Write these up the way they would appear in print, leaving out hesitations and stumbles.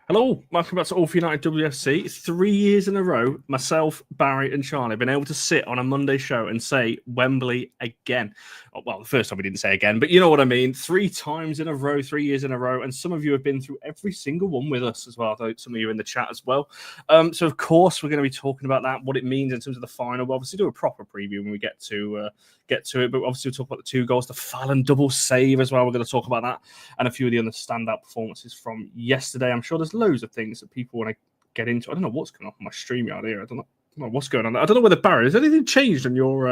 Hello, welcome back to All for United WFC. It's 3 years in a row, myself, Barry and Charlie have been able to sit on a Monday show and say Wembley again. Oh, well, the first time we didn't say again, but you know what I mean. 3 times in a row, 3 years in a row, and some of you have been through every single one with us as well. Some of you are in the chat as well. So, of course, we're going to be talking about that, what it means in terms of the final. We'll obviously do a proper preview when we get to it, but obviously we'll talk about the 2 goals, the Phallon double save as well. We're going to talk about that and a few of the other standout performances from yesterday. I'm sure there's loads of things that people want to get into. I don't know what's going on my StreamYard here. I don't know what's going on. I don't know whether Barry, has anything changed on your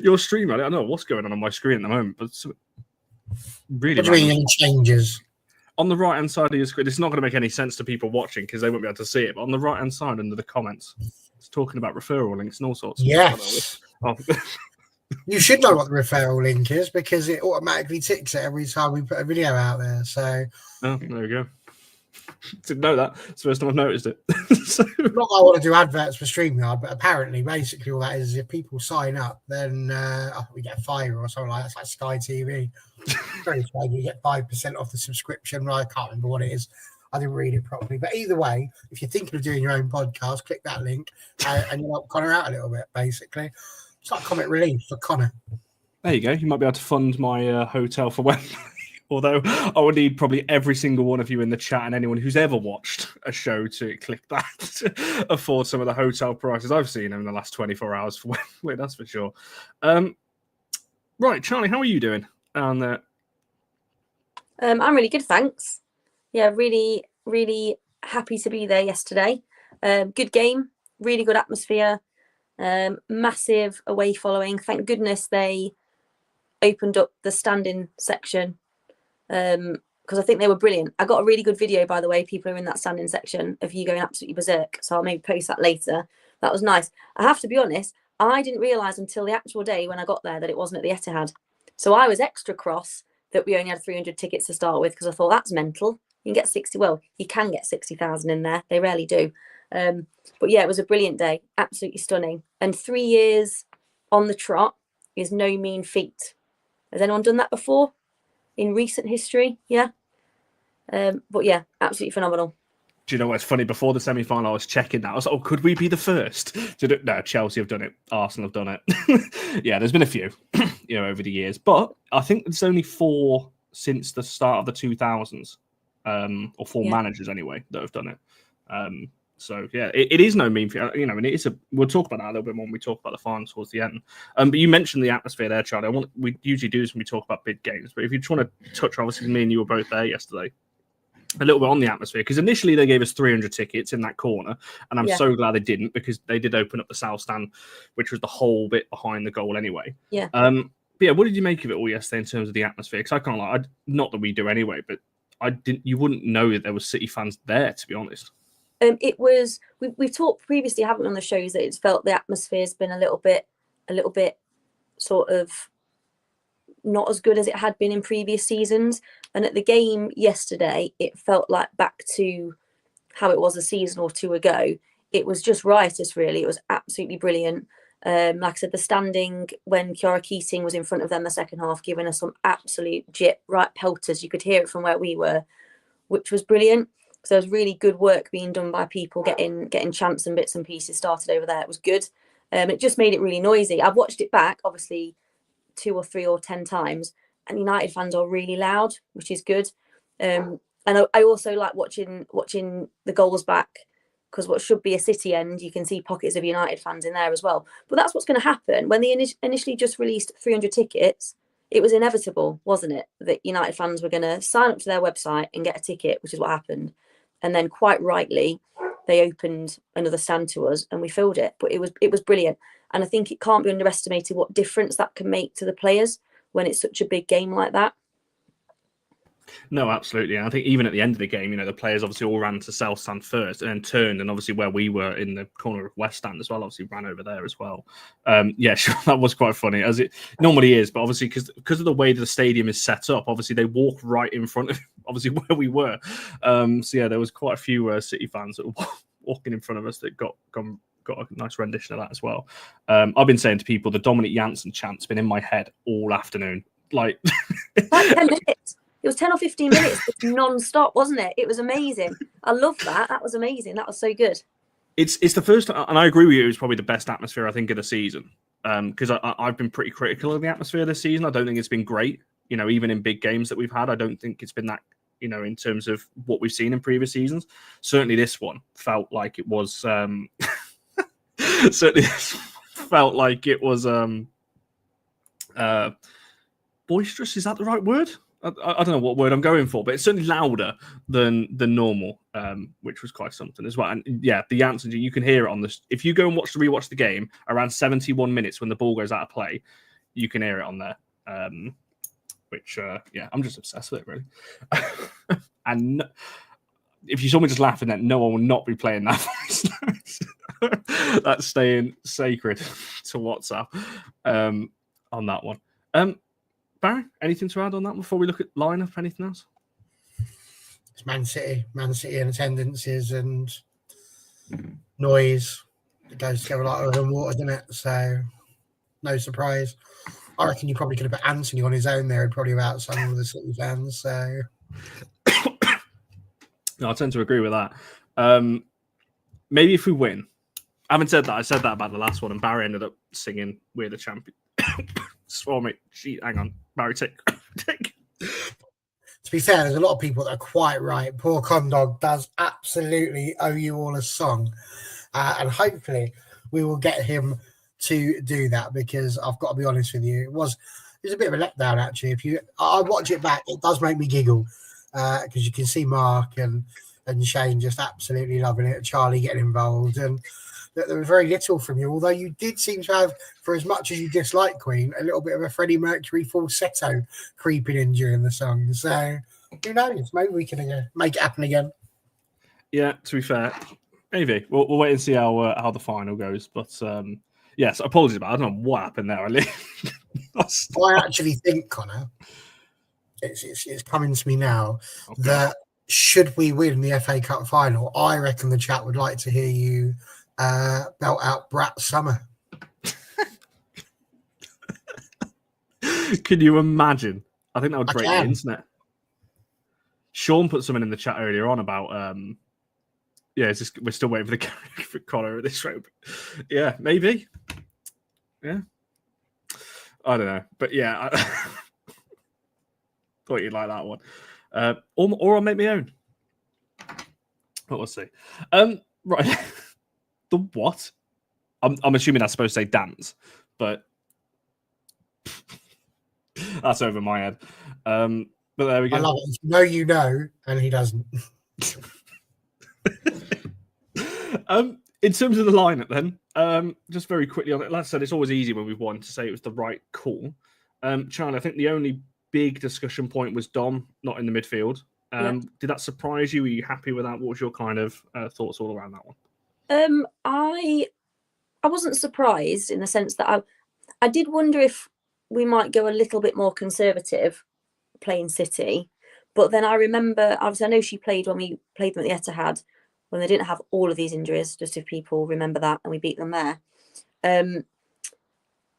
your StreamYard? I don't know what's going on my screen at the moment, but it's really. What do you mean any changes? On the right hand side of your screen, it's not going to make any sense to people watching because they won't be able to see it. But on the right hand side, under the comments, it's talking about referral links and all sorts. Yes. Oh. You should know what the referral link is because it automatically ticks it every time we put a video out there. So, there we go. Didn't know that. It's the first time I've noticed it. Not that I want to do adverts for StreamYard, but apparently, basically, all that is if people sign up, then we get $5 or something like that. It's like Sky TV. Very strange. You get 5% off the subscription. I can't remember what it is. I didn't read it properly. But either way, if you're thinking of doing your own podcast, click that link and you help Connor out a little bit, basically. It's like comic relief for Connor. There you go. You might be able to fund my hotel for Wembley. Although I would need probably every single one of you in the chat and anyone who's ever watched a show to click that to afford some of the hotel prices I've seen in the last 24 hours for Wembley, that's for sure. Right, Charlie, how are you doing? I'm really good, thanks. Yeah, really, really happy to be there yesterday. Good game, really good atmosphere, massive away following. Thank goodness they opened up the standing section because I think they were brilliant. I got a really good video, by the way. People are in that standing section of you going absolutely berserk. So I'll maybe post that later. That was nice. I have to be honest, I didn't realise until the actual day when I got there that it wasn't at the Etihad. So I was extra cross that we only had 300 tickets to start with because I thought that's mental. You can get 60. Well, you can get 60,000 in there. They rarely do. But yeah, it was a brilliant day. Absolutely stunning. And 3 years on the trot is no mean feat. Has anyone done that before in recent history? Yeah. But yeah, absolutely phenomenal. Do you know what's funny? Before the semi-final, I was checking that. I was like, could we be the first to do it? No, Chelsea have done it. Arsenal have done it. Yeah, there's been a few, over the years. But I think it's only 4 since the start of the 2000s, or 4 managers anyway that have done it. So yeah, it is no mean feat, and it is we'll talk about that a little bit more when we talk about the final towards the end. But you mentioned the atmosphere there, Charlie. We usually do this when we talk about big games, but if you just want to touch, obviously, me and you were both there yesterday, a little bit on the atmosphere, because initially they gave us 300 tickets in that corner, and I'm so glad they didn't, because they did open up the south stand, which was the whole bit behind the goal anyway. Yeah. But yeah, what did you make of it all yesterday in terms of the atmosphere? Because I can't lie, not that we do anyway, but you wouldn't know that there were City fans there, to be honest. It was. We've talked previously, haven't we, on the shows that it's felt the atmosphere's been a little bit sort of not as good as it had been in previous seasons. And at the game yesterday, it felt like back to how it was a season or 2 ago. It was just riotous, really. It was absolutely brilliant. Like I said, the standing when Kiara Keating was in front of them the second half, giving us some absolute right pelters. You could hear it from where we were, which was brilliant. So there was really good work being done by people getting chants and bits and pieces started over there. It was good. It just made it really noisy. I've watched it back, obviously, 2 or 3 or 10 times, and United fans are really loud, which is good. And I also like watching the goals back, because what should be a City end, you can see pockets of United fans in there as well. But that's what's going to happen. When they initially just released 300 tickets, it was inevitable, wasn't it, that United fans were going to sign up to their website and get a ticket, which is what happened. And then quite rightly, they opened another stand to us and we filled it. But it was brilliant. And I think it can't be underestimated what difference that can make to the players when it's such a big game like that. No, absolutely. And I think even at the end of the game, the players obviously all ran to south stand first and then turned, and obviously where we were in the corner of west stand as well, obviously ran over there as well. Yeah, sure, that was quite funny, as it normally is, but obviously because of the way the stadium is set up, obviously they walk right in front of obviously where we were. So yeah, there was quite a few City fans that were walking in front of us that got a nice rendition of that as well. I've been saying to people, the Dominic Janssen chant's been in my head all afternoon. Like 10 minutes. It was 10 or 15 minutes non-stop, wasn't it? It was amazing. I love that. That was amazing. That was so good. It's the first, and I agree with you, it was probably the best atmosphere, I think, of the season. Because I've been pretty critical of the atmosphere this season. I don't think it's been great. Even in big games that we've had, I don't think it's been that, in terms of what we've seen in previous seasons. Certainly this one felt like it was... certainly this felt like it was boisterous. Is that the right word? I don't know what word I'm going for, but it's certainly louder than normal, which was quite something as well. And yeah, the answer, you can hear it on this. If you go and rewatch the game around 71 minutes when the ball goes out of play, you can hear it on there. Which, I'm just obsessed with it, really. And if you saw me just laughing, then no, I will not be playing that. That's staying sacred to WhatsApp on that one. Barry, anything to add on that before we look at lineup? Anything else? It's Man City and attendances and noise. It goes together like oil and water, doesn't it? So no surprise. I reckon you probably could have put Anthony on his own there and probably about some of the City fans. So no, I tend to agree with that. Maybe if we win. I haven't said that. I said that about the last one, and Barry ended up singing "We're the Champion." Swore me. Hang on, Barry, take. To be fair, there's a lot of people that are quite right. Poor Condog does absolutely owe you all a song, and hopefully we will get him to do that, because I've got to be honest with you, it was a bit of a letdown actually. I watch it back, it does make me giggle because you can see Mark and Shane just absolutely loving it, Charlie getting involved, and there was very little from you, although you did seem to have, for as much as you dislike Queen, a little bit of a Freddie Mercury falsetto creeping in during the song. So who knows, maybe we can make it happen again. Yeah, to be fair, maybe we'll wait and see how the final goes. But yes, apologies about it. I don't know what happened there. I actually think, Connor, it's coming to me now, okay, that should we win the FA Cup final, I reckon the chat would like to hear you belt out Brat Summer. Can you imagine? I think that would break the internet. Sean put something in the chat earlier on about we're still waiting for Connor at this rate. Yeah, maybe. Yeah, I don't know, but yeah, I thought you'd like that one. Or I'll make my own. But we'll see. Right. The what? I'm assuming that's supposed to say dance, but that's over my head. But there we go. I love it. You know, and he doesn't. In terms of the lineup, then, just very quickly on it. Like I said, it's always easy when we've won to say it was the right call. Charlie, I think the only big discussion point was Dom not in the midfield. Did that surprise you? Were you happy with that? What was your kind of thoughts all around that one? I wasn't surprised in the sense that I did wonder if we might go a little bit more conservative playing City, but then I remember, obviously I know she played when we played them at the Etihad when they didn't have all of these injuries, just if people remember that, and we beat them there,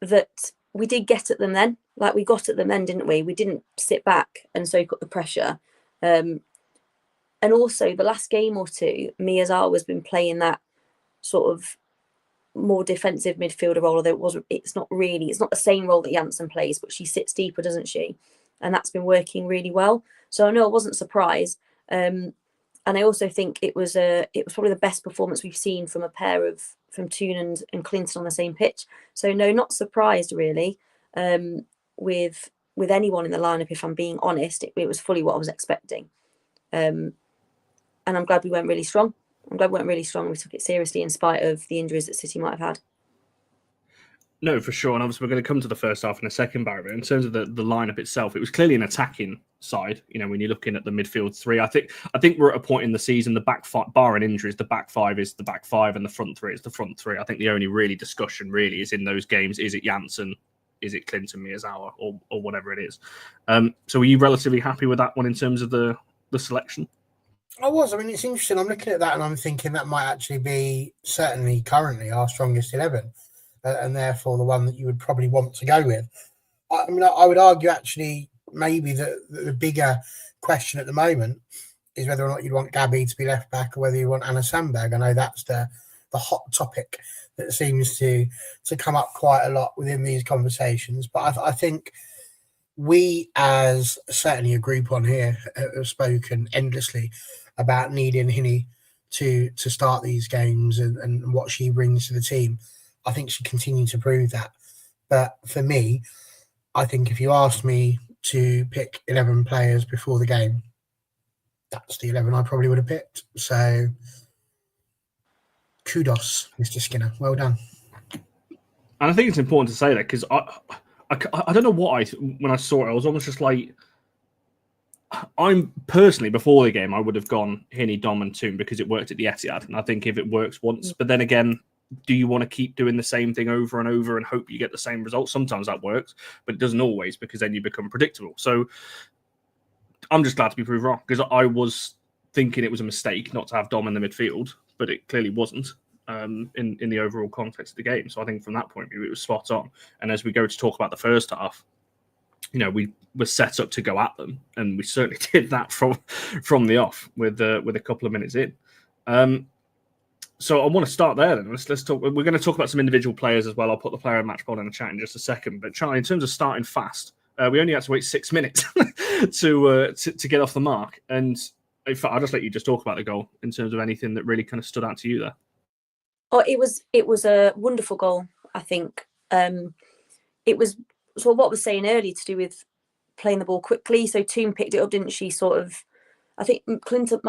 that we did get at them then. Like, we got at them then, didn't we? We didn't sit back and soak up the pressure. And also the last game or two, Miyazawa has been playing that sort of more defensive midfielder role, although it's not the same role that Janssen plays, but she sits deeper, doesn't she? And that's been working really well. So I know I wasn't surprised. And I also think it was probably the best performance we've seen from a pair from Toon and Clinton on the same pitch. So no, not surprised really with anyone in the lineup, if I'm being honest. It was fully what I was expecting. And I'm glad we went really strong. We took it seriously in spite of the injuries that City might have had. No, for sure. And obviously we're going to come to the first half in a second, Barry. But in terms of the lineup itself, it was clearly an attacking side. When you're looking at the midfield three, I think we're at a point in the season, the back five, barring injuries, the back five is the back five and the front three is the front three. I think the only really discussion really is in those games, is it Janssen, is it Clinton, Miyazawa, or whatever it is. So were you relatively happy with that one in terms of the selection? I was. I mean, it's interesting. I'm looking at that and I'm thinking that might actually be certainly currently our strongest 11. And therefore the one that you would probably want to go with. I mean, I would argue actually maybe the bigger question at the moment is whether or not you want Gabby to be left back or whether you want Anna Sandberg. I know that's the hot topic that seems to come up quite a lot within these conversations. But I think we, as certainly a group on here, have spoken endlessly about needing Hinny to start these games and what she brings to the team. I think she continued to prove that. But for me, I think if you asked me to pick 11 players before the game, that's the 11 I probably would have picked. So kudos, Mr. Skinner. Well done. And I think it's important to say that because I don't know what when I saw it, I was almost just like, I'm personally, before the game, I would have gone Hinny, Dom and Toon because it worked at the Etihad. And I think if it works once, but then again, do you want to keep doing the same thing over and over and hope you get the same result? Sometimes that works, but it doesn't always because then you become predictable. So I'm just glad to be proved wrong because I was thinking it was a mistake not to have Dom in the midfield, but it clearly wasn't in the overall context of the game. So I think from that point of view, it was spot on. And as we go to talk about the first half, we were set up to go at them, and we certainly did that from the off with a couple of minutes in. So I want to start there then. Let's talk. We're going to talk about some individual players as well. I'll put the player and match ball in the chat in just a second. But Charlie, in terms of starting fast, we only had to wait 6 minutes to get off the mark. And in fact, I'll just let you just talk about the goal in terms of anything that really kind of stood out to you there. Oh, it was a wonderful goal. I think it was. So what I was saying earlier to do with playing the ball quickly. So Toon picked it up, didn't she? Sort of. I think Clinton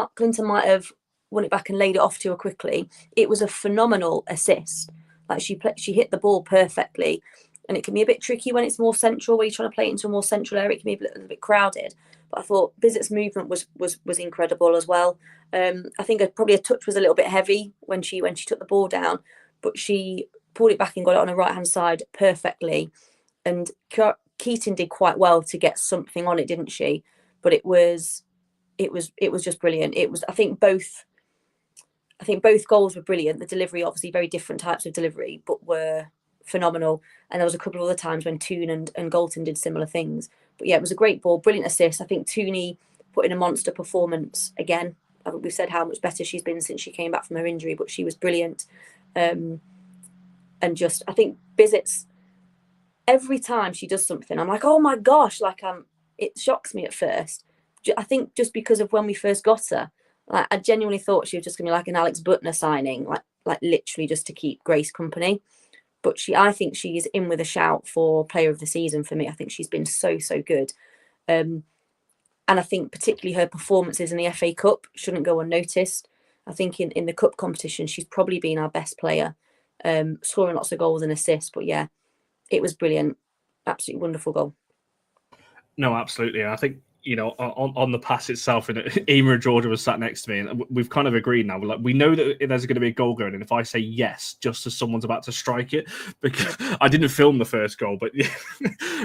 might have won it back and laid it off to her quickly. It was a phenomenal assist. Like she hit the ball perfectly, and it can be a bit tricky when it's more central. Where you're trying to play it into a more central area, it can be a little bit crowded. But I thought Bizet's movement was incredible as well. I think probably a touch was a little bit heavy when she took the ball down, but she pulled it back and got it on the right hand side perfectly. And Keaton did quite well to get something on it, didn't she? But it was just brilliant. It was I think both goals were brilliant. The delivery, obviously very different types of delivery, but were phenomenal. And there was a couple of other times when Toon and Galton did similar things. But yeah, it was a great ball, brilliant assist. I think Tooney put in a monster performance again. We've said how much better she's been since she came back from her injury, but she was brilliant. And just, I think Bizet's, every time she does something, I'm like, oh my gosh, it shocks me at first. I think just because of when we first got her, like I genuinely thought she was just going to be like an Alex Butner signing, like literally just to keep Grace company. But I think she's in with a shout for player of the season for me. I think she's been so good. And I think particularly her performances in the FA Cup shouldn't go unnoticed. I think in the cup competition, she's probably been our best player, scoring lots of goals and assists. But yeah, it was brilliant. Absolutely wonderful goal. No, absolutely. And I think, on the pass itself, and Ema and Georgia was sat next to me, and we've kind of agreed now. We're like, we know that there's going to be a goal going, and if I say yes, just as someone's about to strike it, because I didn't film the first goal, but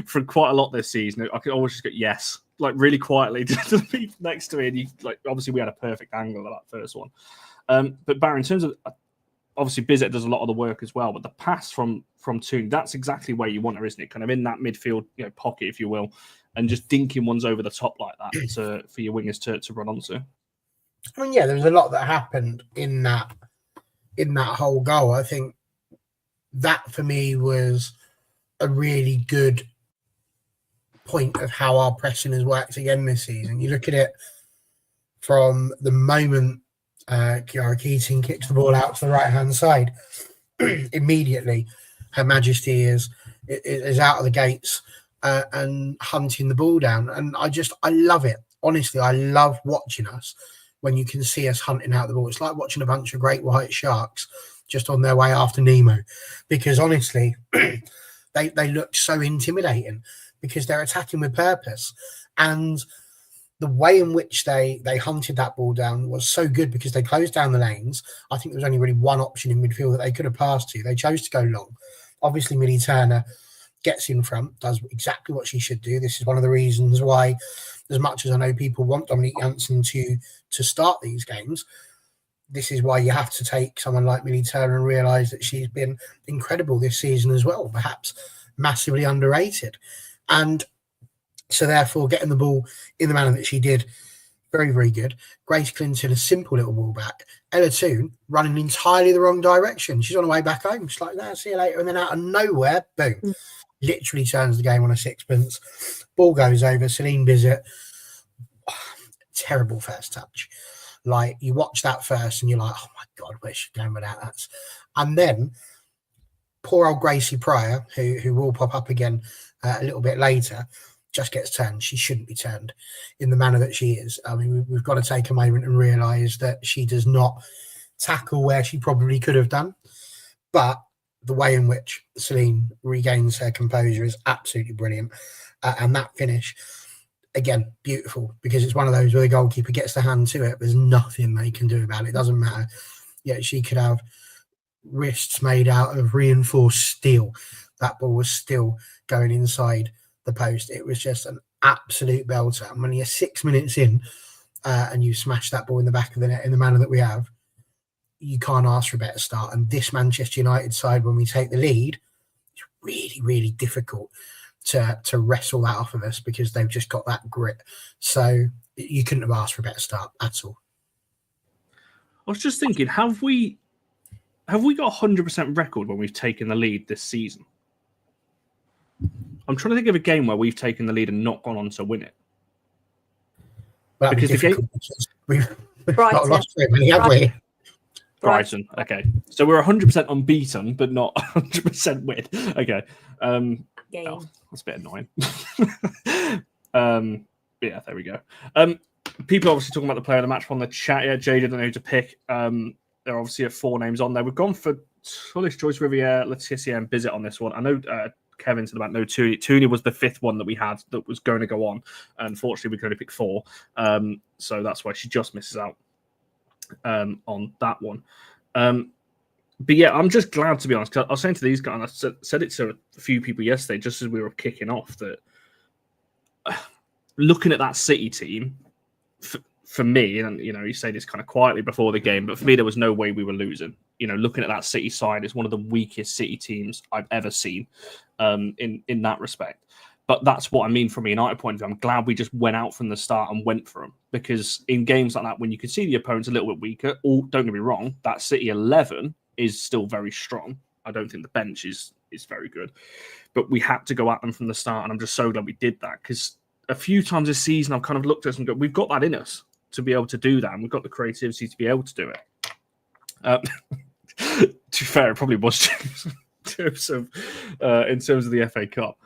for quite a lot this season, I could always just go yes, like really quietly to the people next to me, and obviously we had a perfect angle of that first one. But Barry, in terms of obviously Bizet does a lot of the work as well, but the pass from Toon, that's exactly where you want her, isn't it? Kind of in that midfield pocket, if you will, and just dinking ones over the top like that for your wingers to run onto. I mean, yeah, there was a lot that happened in that whole goal. I think that for me was a really good point of how our pressing has worked again this season. You look at it from the moment Kiara Keating kicks the ball out to the right-hand side, immediately Her Majesty is out of the gates and hunting the ball down. And I love it. Honestly, I love watching us when you can see us hunting out the ball. It's like watching a bunch of great white sharks just on their way after Nemo. Because honestly, they look so intimidating because they're attacking with purpose. And the way in which they hunted that ball down was so good because they closed down the lanes. I think there was only really one option in midfield that they could have passed to. They chose to go long. Obviously, Millie Turner gets in front, does exactly what she should do. This is one of the reasons why, as much as I know people want Dominique Janssen to start these games, this is why you have to take someone like Millie Turner and realise that she's been incredible this season as well, perhaps massively underrated. And So therefore, getting the ball in the manner that she did, very, very good. Grace Clinton, a simple little ball back. Ella Toon running entirely the wrong direction. She's on her way back home. She's like, no, see you later. And then out of nowhere, boom, literally turns the game on a sixpence. Ball goes over. Celine Bizet, terrible first touch. Like, you watch that first and you're like, oh my God, where's she going with that? And then poor old Gracie Pryor, who will pop up again a little bit later, just gets turned. She shouldn't be turned in the manner that she is. I mean, we've got to take a moment and realise that she does not tackle where she probably could have done. But the way in which Celine regains her composure is absolutely brilliant. And that finish, again, beautiful, because it's one of those where the goalkeeper gets the hand to it. There's nothing they can do about it. It doesn't matter. Yeah, she could have wrists made out of reinforced steel. That ball was still going inside the post. It was just an absolute belter. And when you're 6 minutes in and you smash that ball in the back of the net in the manner that we have, you can't ask for a better start. And this Manchester United side, when we take the lead, it's really, really difficult to wrestle that off of us because they've just got that grit. So you couldn't have asked for a better start at all. I was just thinking, have we got a 100% record when we've taken the lead this season? I'm trying to think of a game where we've taken the lead and not gone on to win it. Well, because the game, we've not lost very many, have we? Brighton. Okay, so we're 100% unbeaten, but not 100% win. Okay, oh, that's a bit annoying. Yeah, there we go. People obviously talking about the player of the match on the chat. Yeah, Jay didn't know who to pick. There obviously are 4 names on there. We've gone for tullis-joyce, Riviere, Laetitia, and Bizet on this one. I know Kevin said about no Tooney. Tooney was the 5th one that we had that was going to go on. Unfortunately, we could only pick 4. So that's why she just misses out on that one. But yeah, I'm just glad, to be honest, 'cause I was saying to these guys, and I said it to a few people yesterday, just as we were kicking off, that looking at that City team, for me, and you say this kind of quietly before the game, but for me, there was no way we were losing. Looking at that City side, it's one of the weakest City teams I've ever seen in that respect. But that's what I mean from a United point of view. I'm glad we just went out from the start and went for them, because in games like that, when you can see the opponent's a little bit weaker, don't get me wrong, that City 11 is still very strong. I don't think the bench is very good, but we had to go at them from the start, and I'm just so glad we did that, because a few times this season I've kind of looked at us and go, we've got that in us to be able to do that, and we've got the creativity to be able to do it. To be fair, it probably was in terms of the FA Cup.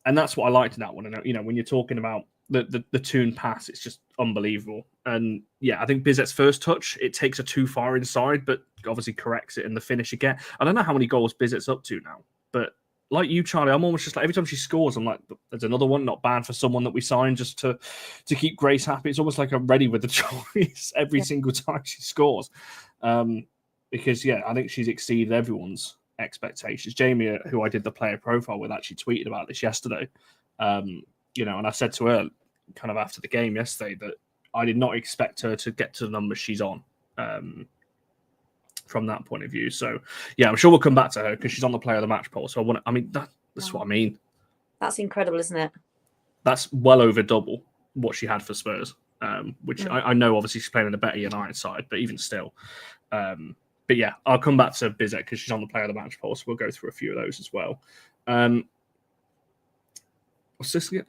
And that's what I liked in that one. And when you're talking about the Toon pass, it's just unbelievable. And yeah, I think Bizet's first touch, it takes her too far inside, but obviously corrects it in the finish again. I don't know how many goals Bizet's up to now, but like you, Charlie, I'm almost just like, every time she scores, I'm like, there's another one, not bad for someone that we signed just to keep Grace happy. It's almost like I'm ready with the choice every single time she scores. Because yeah, I think she's exceeded everyone's expectations. Jamie, who I did the player profile with, actually tweeted about this yesterday. And I said to her kind of after the game yesterday that I did not expect her to get to the numbers she's on from that point of view. So yeah, I'm sure we'll come back to her because she's on the player of the match poll. So that's what I mean. That's incredible, isn't it? That's well over double what she had for Spurs, which I know obviously she's playing in a better United side, but even still. But yeah, I'll come back to Bizet because she's on the player of the match poll, so we'll go through a few of those as well. What's this again?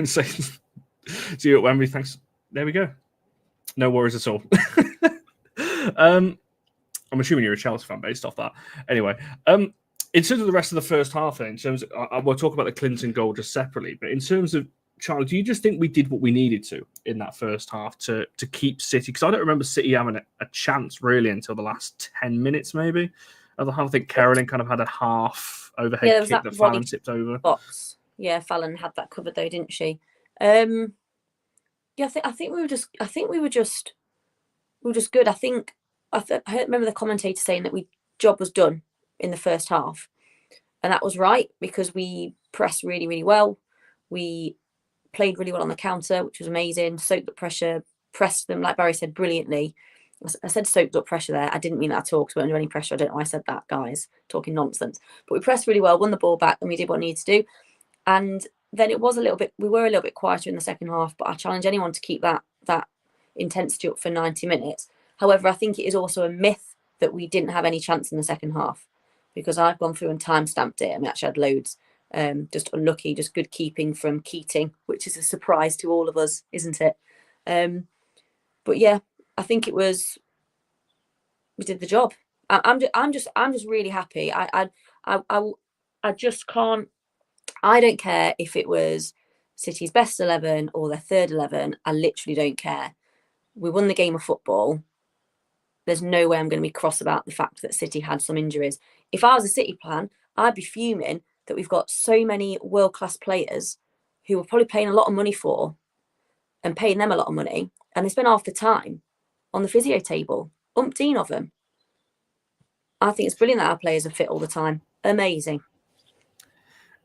See you at Wembley. Thanks. There we go. No worries at all. I'm assuming you're a Chelsea fan based off that. Anyway, in terms of the rest of the first half, then, in terms of, we'll talk about the Clinton goal just separately, but in terms of Charlie, do you just think we did what we needed to in that first half to keep City? Because I don't remember City having a chance really until the last 10 minutes, maybe. I think Carolyn kind of had a half overhead kick that Phallon tipped over. Box. Yeah, Phallon had that covered though, didn't she? Yeah, I think we were just good. I remember the commentator saying that job was done in the first half, and that was right because we pressed really, really well. We played really well on the counter, which was amazing. Soaked up pressure, pressed them, like Barry said, brilliantly. I said soaked up pressure there. I didn't mean that at all because we weren't under any pressure. I don't know why I said that, guys. Talking nonsense. But we pressed really well, won the ball back, and we did what we needed to do. And then it was we were a little bit quieter in the second half, but I challenge anyone to keep that intensity up for 90 minutes. However, I think it is also a myth that we didn't have any chance in the second half, because I've gone through and time-stamped it, and we actually had loads. Just unlucky, just good keeping from Keating, which is a surprise to all of us, isn't it? But yeah, I think we did the job. I'm just really happy. I just can't. I don't care if it was City's best 11 or their third 11. I literally don't care. We won the game of football. There's no way I'm going to be cross about the fact that City had some injuries. If I was a City fan, I'd be fuming that we've got so many world-class players who we're probably paying a lot of money for and paying them a lot of money, and they spend half the time on the physio table, umpteen of them. I think it's brilliant that our players are fit all the time. Amazing.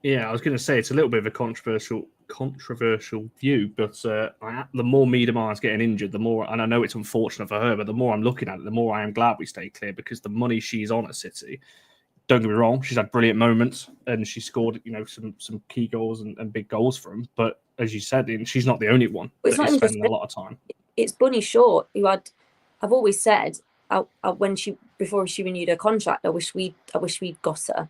Yeah, I was going to say it's a little bit of a controversial view, but the more Miedema's getting injured, the more, and I know it's unfortunate for her, but the more I'm looking at it, the more I am glad we stay clear, because the money she's on at City, don't get me wrong, she's had brilliant moments and she scored, some key goals and big goals for them. But as you said, she's not the only one that is spending a lot of time. It's Bunny Shaw, who I've always said, before she renewed her contract, I wish we'd got her,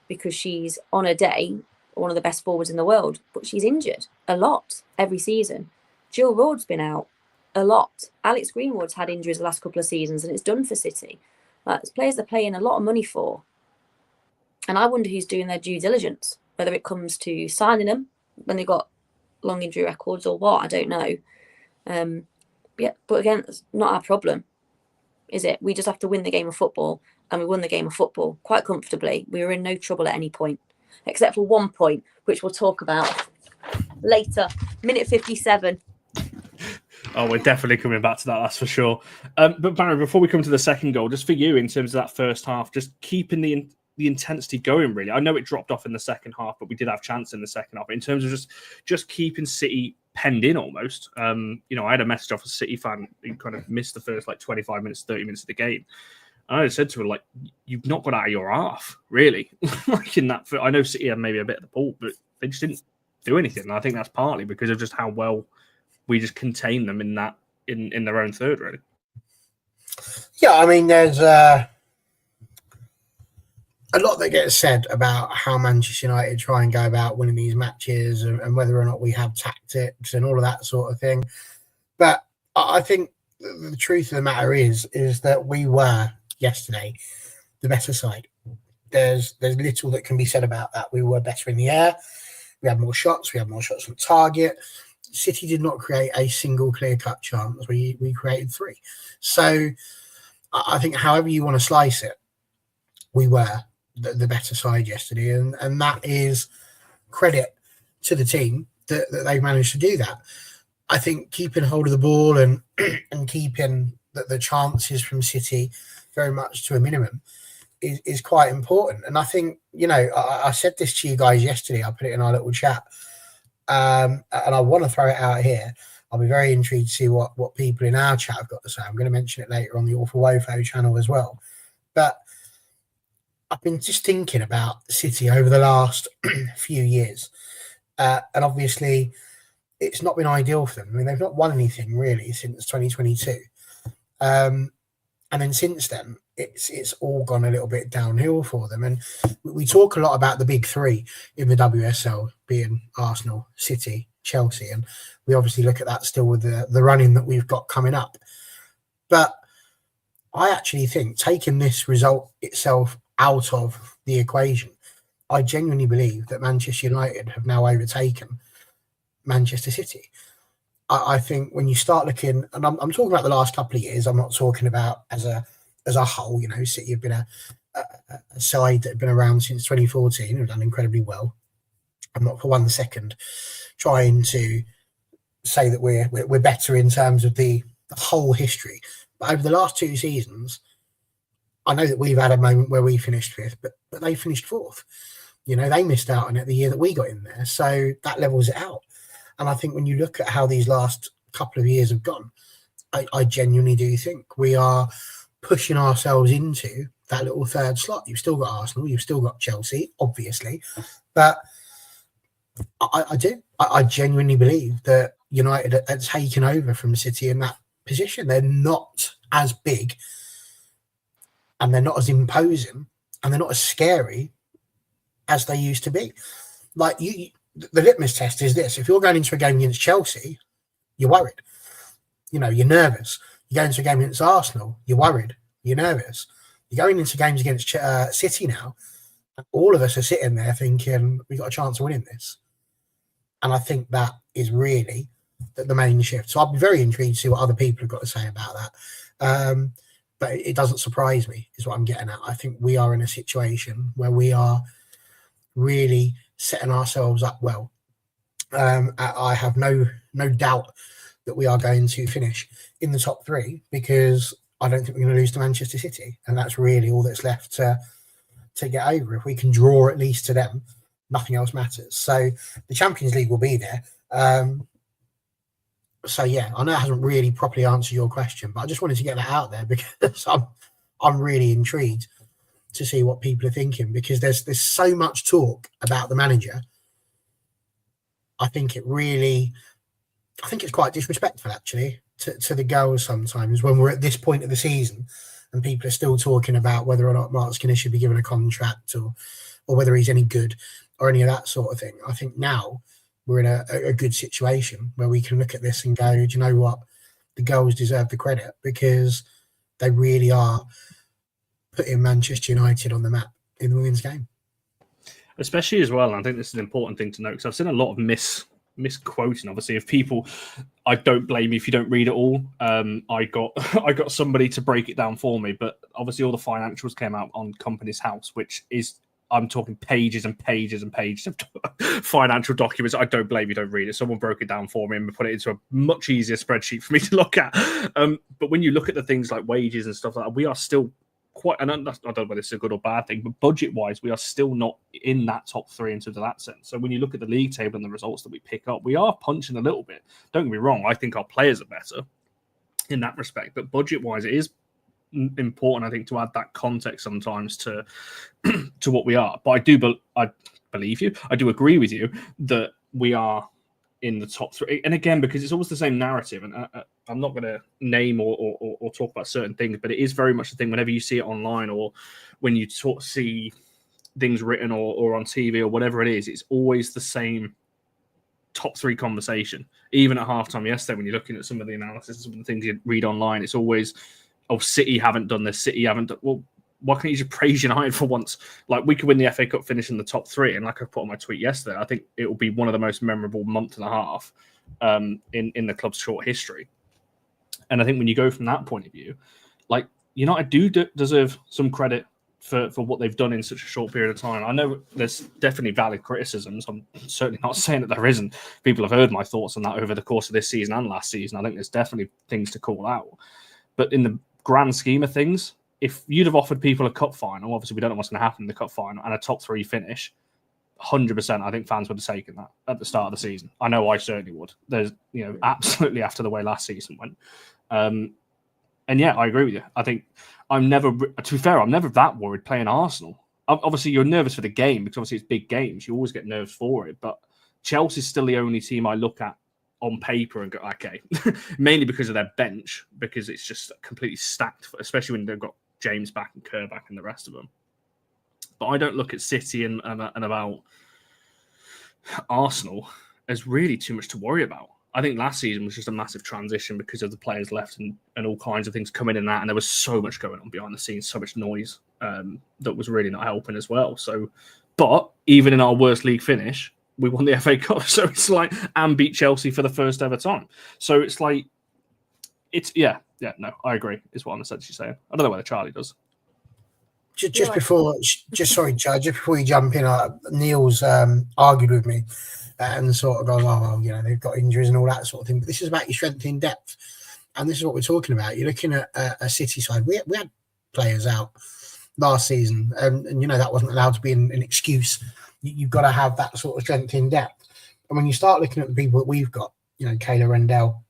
because she's on a day one of the best forwards in the world, but she's injured a lot every season. Jill Roord's been out a lot. Alex Greenwood's had injuries the last couple of seasons, and it's done for City. It's players they're paying a lot of money for. And I wonder who's doing their due diligence, whether it comes to signing them when they've got long injury records or what, I don't know. But again, it's not our problem, is it? We just have to win the game of football, and we won the game of football quite comfortably. We were in no trouble at any point, except for 1 point, which we'll talk about later. Minute 57. Oh, we're definitely coming back to that, that's for sure. But Barry, before we come to the second goal, just for you, in terms of that first half, just keeping the intensity going, really. I know it dropped off in the second half, but we did have chance in the second half. In terms of just keeping City penned in almost. I had a message off a City fan who kind of missed the first 25 minutes, 30 minutes of the game. And I said to her, you've not got out of your half, really. In that, I know City had maybe a bit of the ball, but they just didn't do anything. And I think that's partly because of just how well we just contain them in their own third, really. Yeah, I mean, there's a lot that gets said about how Manchester United try and go about winning these matches and whether or not we have tactics and all of that sort of thing. But I think the truth of the matter is that we were yesterday the better side. There's little that can be said about that. We were better in the air. We had more shots. We had more shots on target. City did not create a single clear-cut chance. We created 3. So I think however you want to slice it, we were the better side yesterday. And that is credit to the team that they managed to do that. I think keeping hold of the ball and keeping the chances from City very much to a minimum is quite important. And I think, I said this to you guys yesterday. I put it in our little chat. And I want to throw it out here. I'll be very intrigued to see what people in our chat have got to say. I'm going to mention it later on the Awful Wofo channel as well. But I've been just thinking about City over the last few years. And obviously, it's not been ideal for them. I mean, they've not won anything really since 2022. And then since then, it's all gone a little bit downhill for them. And we talk a lot about the big 3 in the WSL being Arsenal, City, Chelsea. And we obviously look at that still with the running that we've got coming up. But I actually think taking this result itself out of the equation, I genuinely believe that Manchester United have now overtaken Manchester City. I think when you start looking, and I'm talking about the last couple of years, I'm not talking about as a whole, City have been a side that have been around since 2014 and have done incredibly well. I'm not for 1 second trying to say that we're better in terms of the whole history. But over the last 2 seasons, I know that we've had a moment where we finished 5th, but they finished 4th. They missed out on it the year that we got in there. So that levels it out. And I think when you look at how these last couple of years have gone, I genuinely do think we are pushing ourselves into that little third slot. You've still got Arsenal, you've still got Chelsea, obviously. But I do. I genuinely believe that United are taken over from City in that position. They're not as big, and they're not as imposing, and they're not as scary as they used to be. Like the litmus test is this: if you're going into a game against Chelsea, you're worried. You're nervous. You go into a game against Arsenal, you're worried. You're nervous. You're going into games against City now. All of us are sitting there thinking we've got a chance of winning this. And I think that is really the main shift. So I'll be very intrigued to see what other people have got to say about that. But it doesn't surprise me, is what I'm getting at. I think we are in a situation where we are really setting ourselves up well. I have no doubt that we are going to finish in the top three, because I don't think we're going to lose to Manchester City. And that's really all that's left to get over. If we can draw at least to them, nothing else matters. So the Champions League will be there. So yeah, I know it hasn't really properly answered your question, but I just wanted to get that out there because I'm really intrigued to see what people are thinking, because there's so much talk about the manager. I think it's quite disrespectful actually to the girls sometimes when we're at this point of the season and people are still talking about whether or not Mark Skinner should be given a contract or whether he's any good or any of that sort of thing. I think now we're in a good situation where we can look at this and go, do you know what? The girls deserve the credit because they really are putting Manchester United on the map in the women's game. Especially as well, and I think this is an important thing to note, because I've seen a lot of misquoting, obviously, of people. I don't blame you if you don't read it all. I got somebody to break it down for me, but obviously all the financials came out on Company's House, which is, I'm talking pages and pages and pages of financial documents. I don't blame you, don't read it. Someone broke it down for me and put it into a much easier spreadsheet for me to look at. But when you look at the things like wages and stuff like that, we are still quite, and I don't know whether it's a good or bad thing, but budget-wise, we are still not in that top three in terms of that sense. So when you look at the league table and the results that we pick up, we are punching a little bit. Don't get me wrong, I think our players are better in that respect, but budget-wise, it is important, I think, to add that context sometimes to what we are. But I believe you. I do agree with you that we are in the top three. And again, because it's always the same narrative, and I'm not going to name or talk about certain things, but it is very much the thing whenever you see it online or when you see things written or on TV or whatever it is, it's always the same top three conversation. Even at halftime yesterday, when you're looking at some of the analysis, some of the things you read online, it's always, oh, City haven't done this, City haven't done... Well, why can't you just praise United for once? Like, we could win the FA Cup, finish in the top three, and like I put on my tweet yesterday, I think it will be one of the most memorable month and a half in the club's short history. And I think when you go from that point of view, like, United do deserve some credit for what they've done in such a short period of time. I know there's definitely valid criticisms. I'm certainly not saying that there isn't. People have heard my thoughts on that over the course of this season and last season. I think there's definitely things to call out. But in the grand scheme of things, if you'd have offered people a cup final, obviously we don't know what's going to happen in the cup final, and a top three finish, 100%, I think fans would have taken that at the start of the season. I know I certainly would. There's, absolutely after the way last season went. And yeah, I agree with you. I think to be fair, I'm never that worried playing Arsenal. Obviously, you're nervous for the game because obviously it's big games. You always get nerves for it. But Chelsea's still the only team I look at on paper and go, okay, mainly because of their bench, because it's just completely stacked, especially when they've got James back and Kerr back and the rest of them. But I don't look at City and about Arsenal as really too much to worry about. I think last season was just a massive transition because of the players left and all kinds of things coming in that. And there was so much going on behind the scenes, so much noise that was really not helping as well. So, but even in our worst league finish, we won the FA Cup. So it's like, and beat Chelsea for the first ever time. So it's like, no, I agree, is what I'm essentially saying. I don't know whether Charlie does. Just before you jump in, Neil's argued with me and sort of gone, they've got injuries and all that sort of thing. But this is about your strength in depth. And this is what we're talking about. You're looking at a City side. We had players out last season, and that wasn't allowed to be an excuse. You've got to have that sort of strength in depth. And when you start looking at the people that we've got, Kayla Rendell,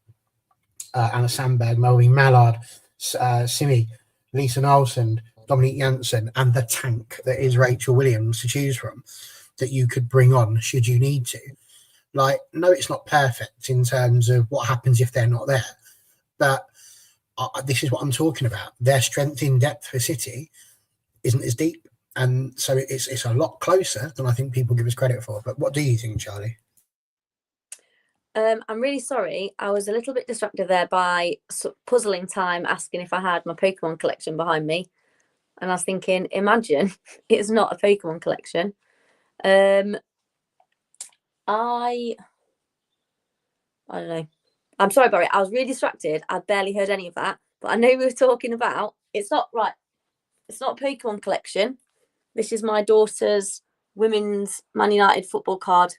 Anna Sandberg, Melvin Mallard, Simi, Lisa Nolsson, Dominique Janssen, and the tank that is Rachel Williams to choose from. that you could bring on should you need to. Like, no, it's not perfect in terms of what happens if they're not there, but this is what I'm talking about. Their strength in depth for City isn't as deep, and so it's a lot closer than I think people give us credit for. But what do you think, Charlie? I'm really sorry. I was a little bit distracted there by puzzling time asking if I had my Pokemon collection behind me. And I was thinking, imagine it's not a Pokemon collection. I don't know. I'm sorry, Barry. I was really distracted. I barely heard any of that. But I know we were talking about, it's not right. It's not a Pokemon collection. This is my daughter's women's Man United football card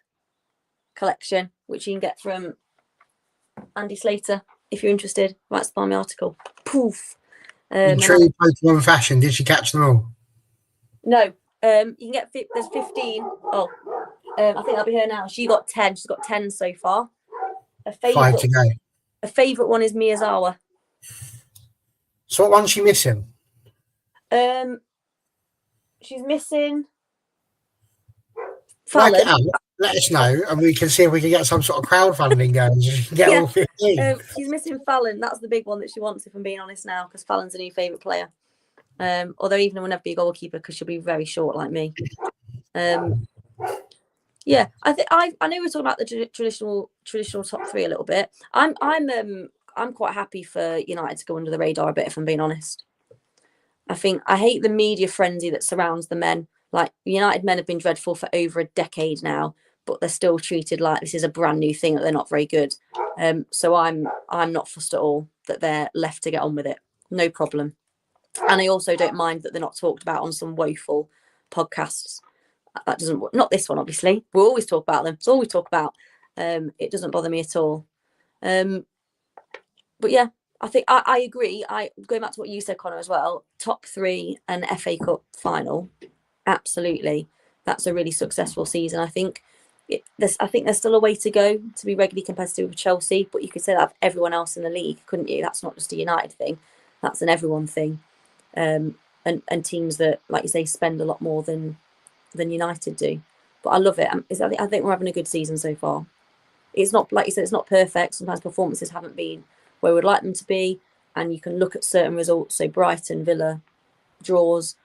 collection, which you can get from Andy Slater if you're interested. That's by my article. Poof. In true Pokemon fashion, did she catch them all? No. You can get, there's 15. Oh, I think that'll be her now. She got 10. She's got 10 so far. 5 to go. A favourite one is Miyazawa. So what one's she missing? She's missing Work Phallon. it out. Let us know, and we can see if we can get some sort of crowdfunding going. Get all 15. She's missing Phallon. That's the big one that she wants, if I'm being honest now, because Fallon's a new favourite player. Although even will never be a goalkeeper because she'll be very short like me. Yeah, I know we're talking about the traditional top three a little bit. I'm quite happy for United to go under the radar a bit, if I'm being honest. I hate the media frenzy that surrounds the men. Like, United men have been dreadful for over a decade now, but they're still treated like this is a brand new thing, that they're not very good. So I'm not fussed at all that they're left to get on with it. No problem. And I also don't mind that they're not talked about on some woeful podcasts. That doesn't, not this one, obviously. We'll always talk about them. It's all we talk about. It doesn't bother me at all. But yeah, I think I agree. Going back to what you said, Connor, as well, top three and FA Cup final, absolutely. That's a really successful season. I think there's still a way to go to be regularly competitive with Chelsea, but you could say that of everyone else in the league, couldn't you? That's not just a United thing. That's an everyone thing. And teams that, like you say, spend a lot more than United do. But I love it. I think we're having a good season so far. It's not, like you said, it's not perfect. Sometimes performances haven't been where we'd like them to be, and you can look at certain results, so Brighton, Villa, draws,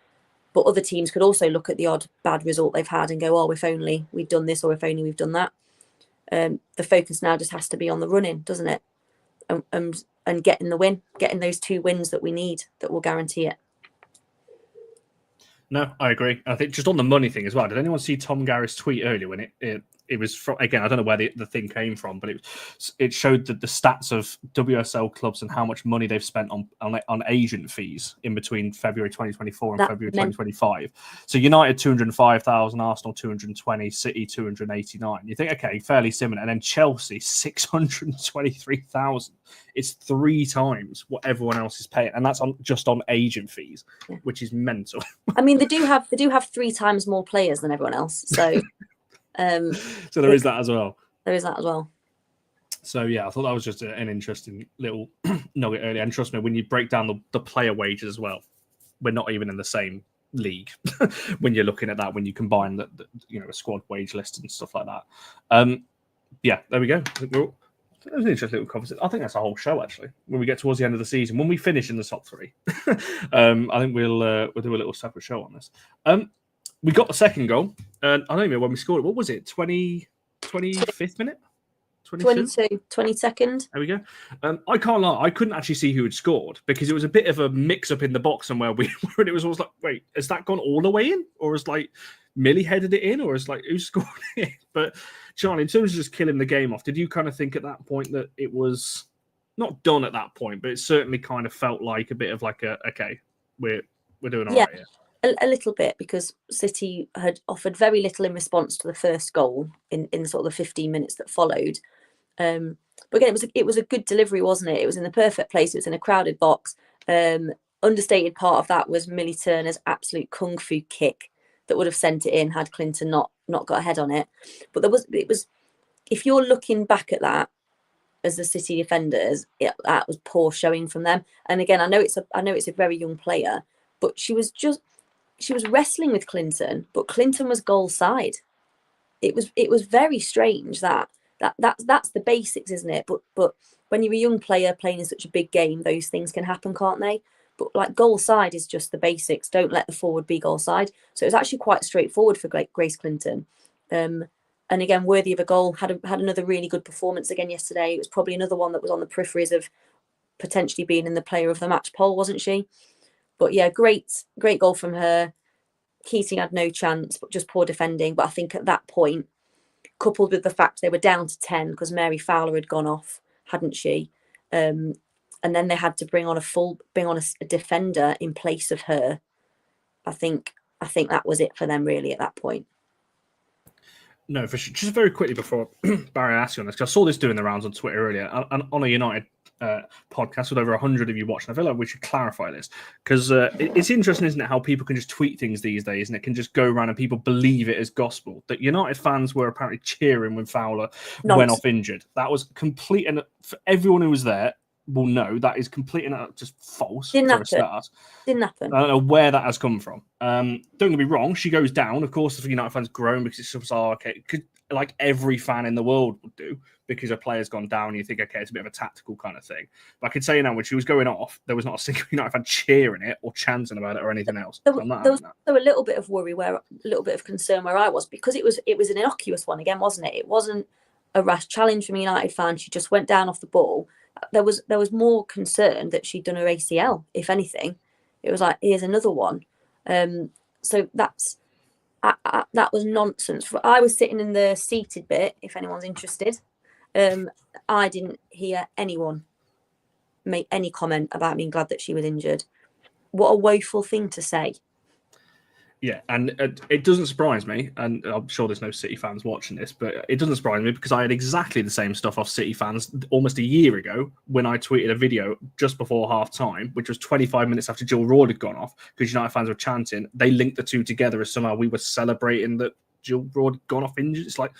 but other teams could also look at the odd bad result they've had and go, oh, if only we'd done this, or if only we've done that. The focus now just has to be on the running, doesn't it? And getting the win, getting those 2 wins that we need, that will guarantee it. No, I agree. I think just on the money thing as well. Did anyone see Tom Garris' tweet earlier when it was from, again, I don't know where the thing came from, but it showed the stats of WSL clubs and how much money they've spent on agent fees in between February 2024 and February 2025. So United 205,000, Arsenal 220, City 289. You think, okay, fairly similar, and then Chelsea 623,000. It's 3 times what everyone else is paying, and that's just on agent fees, which is mental. I mean, they do have 3 times more players than everyone else, so. So there is that as well. There is that as well. So yeah, I thought that was just an interesting little nugget earlier. And trust me, when you break down the player wages as well, we're not even in the same league when you're looking at that. When you combine the a squad wage list and stuff like that. Yeah, there we go. That was an interesting little conversation. I think that's a whole show actually. When we get towards the end of the season, when we finish in the top 3, I think we'll do a little separate show on this. We got the second goal, and I don't even know when we scored it. What was it? 25th minute? 22nd. There we go. I can't lie. I couldn't actually see who had scored because it was a bit of a mix-up in the box and where we were. And it was always like, wait, has that gone all the way in? Or is like Millie headed it in? Or is like, who scored it? But Charlie, in terms of just killing the game off, did you kind of think at that point that it was not done at that point, but it certainly kind of felt like a bit of like okay, we're doing all right here? A little bit, because City had offered very little in response to the first goal in sort of the 15 minutes that followed. But again, it was a good delivery, wasn't it? It was in the perfect place. It was in a crowded box. Understated part of that was Millie Turner's absolute kung fu kick that would have sent it in had Clinton not got ahead on it. But it was if you're looking back at that as the City defenders, that was poor showing from them. And again, I know it's a very young player, but she was wrestling with Clinton, but Clinton was goal side. it was very strange that's the basics, isn't it? But when you're a young player playing in such a big game, those things can happen, can't they? But like goal side is just the basics. Don't let the forward be goal side. So it was actually quite straightforward for Grace Clinton. And again, worthy of a goal. Had another really good performance again yesterday. It was probably another one that was on the peripheries of potentially being in the player of the match poll, wasn't she? But yeah, great goal from her. Keating had no chance, but just poor defending. But I think at that point, coupled with the fact they were down to 10 because Mary Fowler had gone off, hadn't she? And then they had to bring on a defender in place of her. I think that was it for them really at that point. No, for sure. Just very quickly before Barry asked you on this, because I saw this doing the rounds on Twitter earlier, and on a United podcast with over 100 of you watching. I feel like we should clarify this, because it's interesting, isn't it, how people can just tweet things these days, and it can just go around and people believe it as gospel. That United fans were apparently cheering when Fowler went off injured. That was complete, and for everyone who was there will know that is complete and just false. Didn't happen. Didn't happen. I don't know where that has come from. Don't get me wrong, she goes down. Of course, the United fans groan because it's just okay, like every fan in the world would do, because a player's gone down. You think, okay, it's a bit of a tactical kind of thing. But I could say now, when she was going off, there was not a single United fan cheering it or chanting about it or anything else. There was also a little bit of worry, a little bit of concern where I was, because it was an innocuous one again, wasn't it? It wasn't a rash challenge from a United fan. She just went down off the ball. There was more concern that she'd done her ACL, if anything. It was like, here's another one. So that was nonsense. I was sitting in the seated bit, if anyone's interested. I didn't hear anyone make any comment about being glad that she was injured. What a woeful thing to say. Yeah, and it doesn't surprise me, and I'm sure there's no City fans watching this, but it doesn't surprise me because I had exactly the same stuff off City fans almost a year ago when I tweeted a video just before half-time, which was 25 minutes after Jill Roord had gone off, because United fans were chanting. They linked the two together as somehow we were celebrating that Jill Roord had gone off injured. It's like,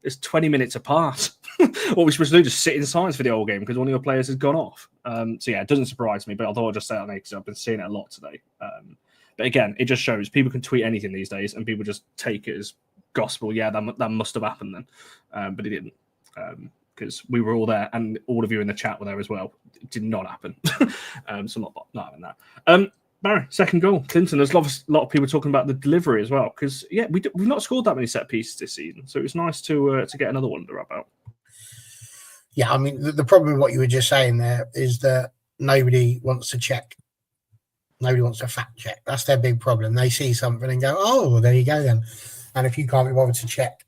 it's 20 minutes apart. What we're supposed to do, just sit in silence for the whole game because one of your players has gone off. So yeah, it doesn't surprise me, but I thought I'd just say that because I've been seeing it a lot today. But again, it just shows people can tweet anything these days and people just take it as gospel. Yeah, that must have happened then. But it didn't, because we were all there and all of you in the chat were there as well. It did not happen. So not having that. Barry, second goal, Clinton. There's a lot of people talking about the delivery as well, because yeah, we've not scored that many set pieces this season. So it was nice to get another one under our belt. Yeah, I mean, the problem with what you were just saying there is that nobody wants to check. Nobody wants to fact check. That's their big problem. They see something and go, oh, well, there you go then. And if you can't be bothered to check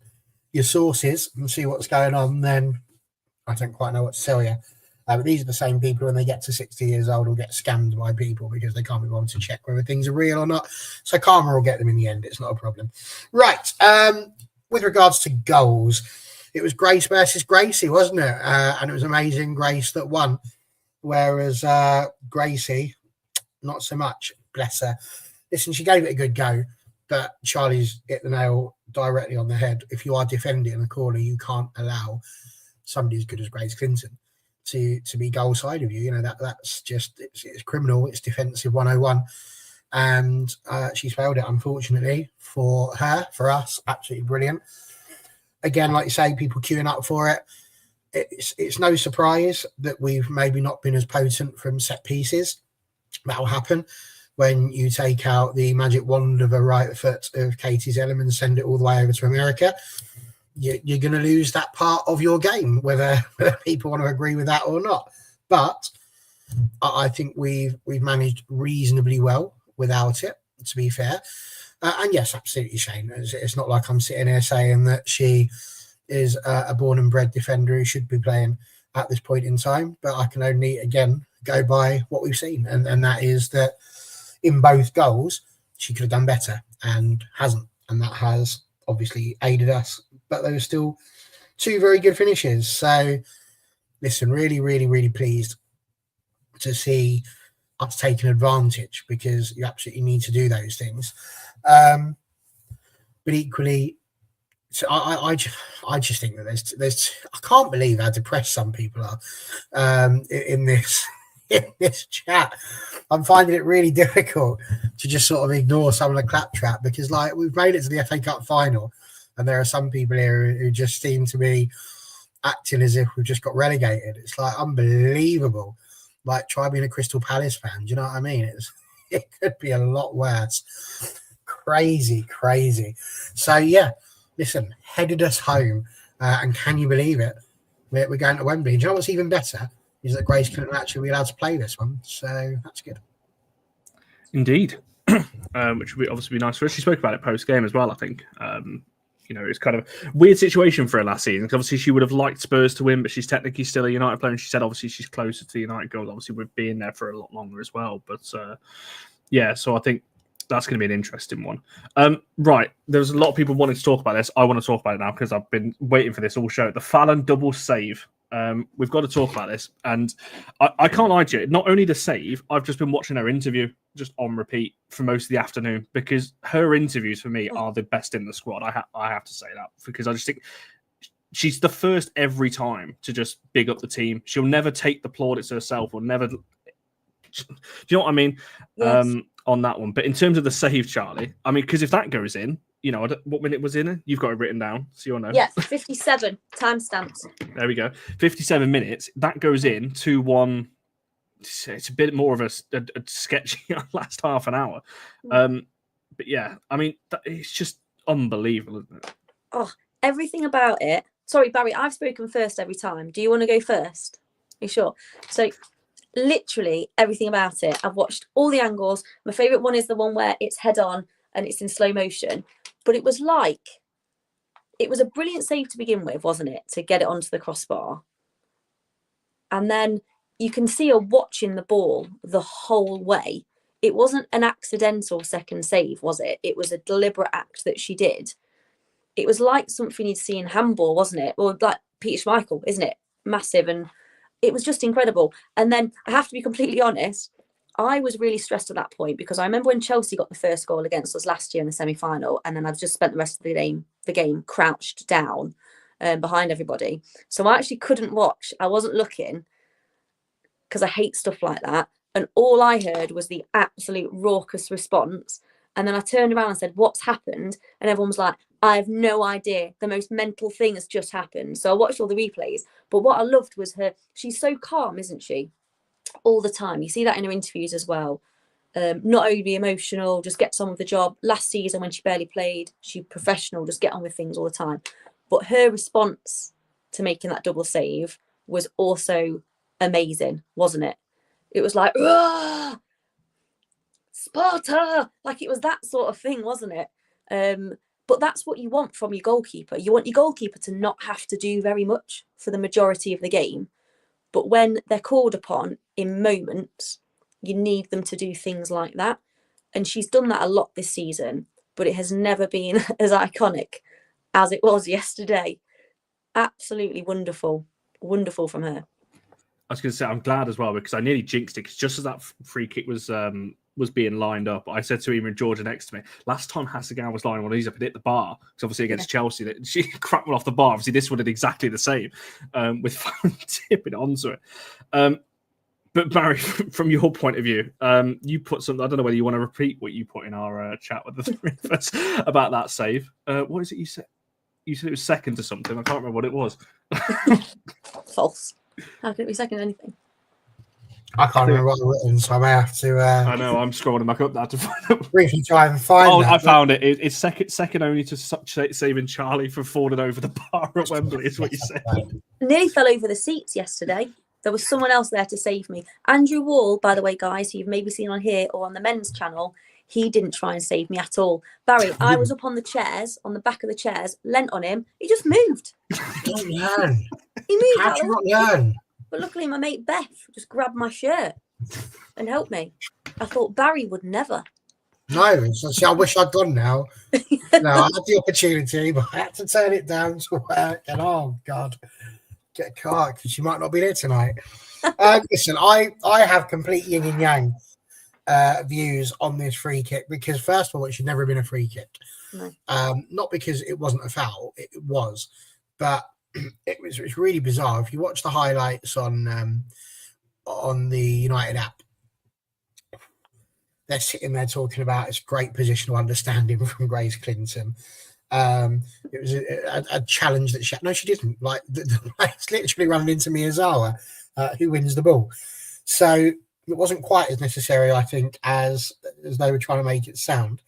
your sources and see what's going on, then I don't quite know what to tell you. But these are the same people when they get to 60 years old will get scammed by people because they can't be bothered to check whether things are real or not. So karma will get them in the end. It's not a problem. Right. With regards to goals, it was Grace versus Gracie, wasn't it? And it was amazing Grace that won. Whereas Gracie, not so much, bless her. Listen, she gave it a good go, but Charlie's hit the nail directly on the head. If you are defending in a corner, you can't allow somebody as good as Grace Clinton to be goal side of you. You know, that's just, it's criminal. It's defensive 101. And she's failed it, unfortunately, for her, for us. Absolutely brilliant. Again, like you say, people queuing up for it. It's no surprise that we've maybe not been as potent from set pieces. That'll happen when you take out the magic wand of a right foot of Katie Zellum and send it all the way over to America. You're going to lose that part of your game, whether people want to agree with that or not. But I think we've managed reasonably well without it, to be fair. And yes, absolutely, Shane. It's not like I'm sitting here saying that she is a born and bred defender who should be playing at this point in time. But I can only, again, go by what we've seen. And that is that in both goals, she could have done better and hasn't. And that has obviously aided us. But there were still two very good finishes. So, listen, really, really, really pleased to see us taking advantage, because you absolutely need to do those things. But equally, so I just think that there's I can't believe how depressed some people are in this chat. I'm finding it really difficult to just sort of ignore some of the claptrap, because like we've made it to the FA Cup final and there are some people here who just seem to be acting as if we've just got relegated. It's like unbelievable. Like, try being a Crystal Palace fan. Do you know what I mean? It could be a lot worse. Crazy. So yeah, listen, headed us home, and can you believe it? We're going to Wembley. Do you know what's even better is that Grace Clinton actually be allowed to play this one, so that's good. Indeed, which would obviously be nice for us. She spoke about it post game as well. I think it's kind of a weird situation for her last season, because obviously she would have liked Spurs to win, but she's technically still a United player, and she said obviously she's closer to the United goals, obviously with being there for a lot longer as well. But so I think that's going to be an interesting one. Right, there's a lot of people wanting to talk about this. I want to talk about it now because I've been waiting for this all show. The Phallon double save. We've got to talk about this, and I can't lie to you. Not only the save, I've just been watching her interview just on repeat for most of the afternoon, because her interviews for me are the best in the squad. I have to say that, because I just think she's the first every time to just big up the team. She'll never take the plaudits herself, or never. Do you know what I mean? Yes. On that one, but in terms of the save, Charlie, I mean, because if that goes in, what minute was in it? You've got it written down, so you'll know. Yeah, 57 timestamps. There we go. 57 minutes. That goes in 2-1. It's a bit more of a sketchy last half an hour. But yeah, I mean, it's just unbelievable, isn't it? Oh, everything about it. Sorry, Barry, I've spoken first every time. Do you want to go first? Are you sure? So, literally everything about it. I've watched all the angles. My favourite one is the one where it's head on and it's in slow motion. But it was a brilliant save to begin with, wasn't it? To get it onto the crossbar. And then you can see her watching the ball the whole way. It wasn't an accidental second save, was it? It was a deliberate act that she did. It was like something you'd see in handball, wasn't it? Or like Peter Schmeichel, isn't it? Massive. And it was just incredible. And then I have to be completely honest, I was really stressed at that point, because I remember when Chelsea got the first goal against us last year in the semi-final, and then I've just spent the rest of the game crouched down behind everybody. So I actually couldn't watch. I wasn't looking, because I hate stuff like that. And all I heard was the absolute raucous response. And then I turned around and said, "What's happened?" And everyone was like, "I have no idea. The most mental thing has just happened." So I watched all the replays. But what I loved was she's so calm, isn't she? All the time. You see that in her interviews as well. Not only emotional, just gets on with the job. Last season when she barely played, she professional, just get on with things all the time. But her response to making that double save was also amazing, wasn't it? It was like, Sparta! Like, it was that sort of thing, wasn't it? But that's what you want from your goalkeeper. You want your goalkeeper to not have to do very much for the majority of the game. But when they're called upon in moments, you need them to do things like that. And she's done that a lot this season, but it has never been as iconic as it was yesterday. Absolutely wonderful. Wonderful from her. I was going to say, I'm glad as well, because I nearly jinxed it, because just as that free kick was being lined up, I said to Emma and Georgia next to me, last time Hasegawa was lining one of these up, it hit the bar, because obviously against Chelsea, that she cracked one off the bar. Obviously, this one did exactly the same, with Phallon tipping onto it. But Barry, from your point of view, you put something, I don't know whether you want to repeat what you put in our chat with the three of us about that save. What is it you said? You said it was second to something. I can't remember what it was. False. How could it be second anything? I can't remember what I've written, so I may have to. I know, I'm scrolling back up now to find out. Briefly try and find. Oh, that, I found it. It's second only to saving Charlie from falling over the bar at Wembley, is what you said. I nearly fell over the seats yesterday. There was someone else there to save me. Andrew Wall, by the way, guys, who you've maybe seen on here or on the men's channel, he didn't try and save me at all. Barry, I was up on the chairs, on the back of the chairs, leant on him. He just moved. Don't learn. He moved. How do you not learn? But luckily, my mate Beth just grabbed my shirt and helped me. I thought Barry would never. No, so see, I wish I'd gone now. No, I had the opportunity, but I had to turn it down to work. And oh God, get a car because she might not be there tonight. Listen, I have complete yin and yang views on this free kick, because first of all, it should never have been a free kick. No. Not because it wasn't a foul, it was, but it was really bizarre. If you watch the highlights on the United app, they're sitting there talking about its great positional understanding from Grace Clinton. It was a challenge that she didn't. Like the player's literally running into Miyazawa, who wins the ball. So it wasn't quite as necessary, I think, as they were trying to make it sound.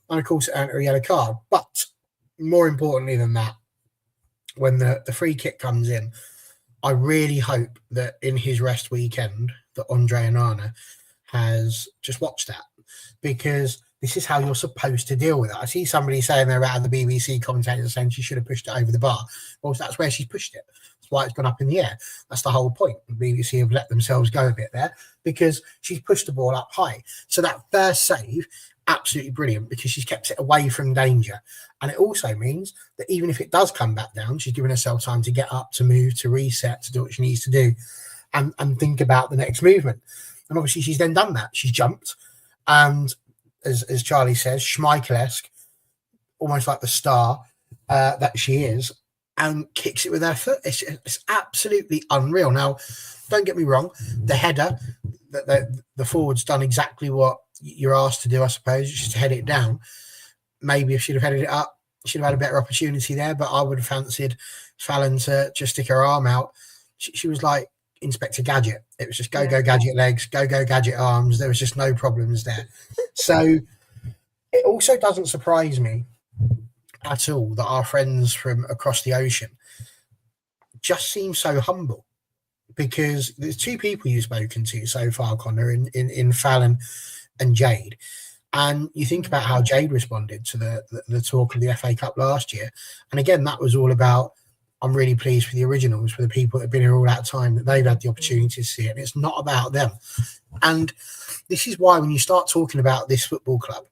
And of course, it earned her a yellow card. But more importantly than that, when the free kick comes in, I really hope that in his rest weekend, that Andre Onana has just watched that, because this is how you're supposed to deal with it. I see somebody saying they're out of the BBC commentator saying she should have pushed it over the bar. Well, that's where she's pushed it. That's why it's gone up in the air. That's the whole point. The BBC have let themselves go a bit there because she's pushed the ball up high. So that first save, absolutely brilliant, because she's kept it away from danger. And it also means that even if it does come back down, she's given herself time to get up, to move, to reset, to do what she needs to do, and think about the next movement. And obviously she's then done that. She's jumped, and as Charlie says, Schmeichel-esque, almost like the star that she is, and kicks it with her foot. It's absolutely unreal. Now, don't get me wrong, the header, the forward's done exactly what you're asked to do, I suppose, just to head it down. Maybe if she'd have headed it up, she'd have had a better opportunity there, but I would have fancied Phallon to just stick her arm out. She was like Inspector Gadget. It was just go Gadget legs, go Gadget arms. There was just no problems there. So it also doesn't surprise me at all that our friends from across the ocean just seem so humble, because there's two people you've spoken to so far, Connor, in Phallon and Jade. And you think about how Jade responded to the talk of the FA Cup last year. And again, that was all about, I'm really pleased for the originals, for the people that have been here all that time, that they've had the opportunity to see it. And it's not about them. And this is why when you start talking about this football club,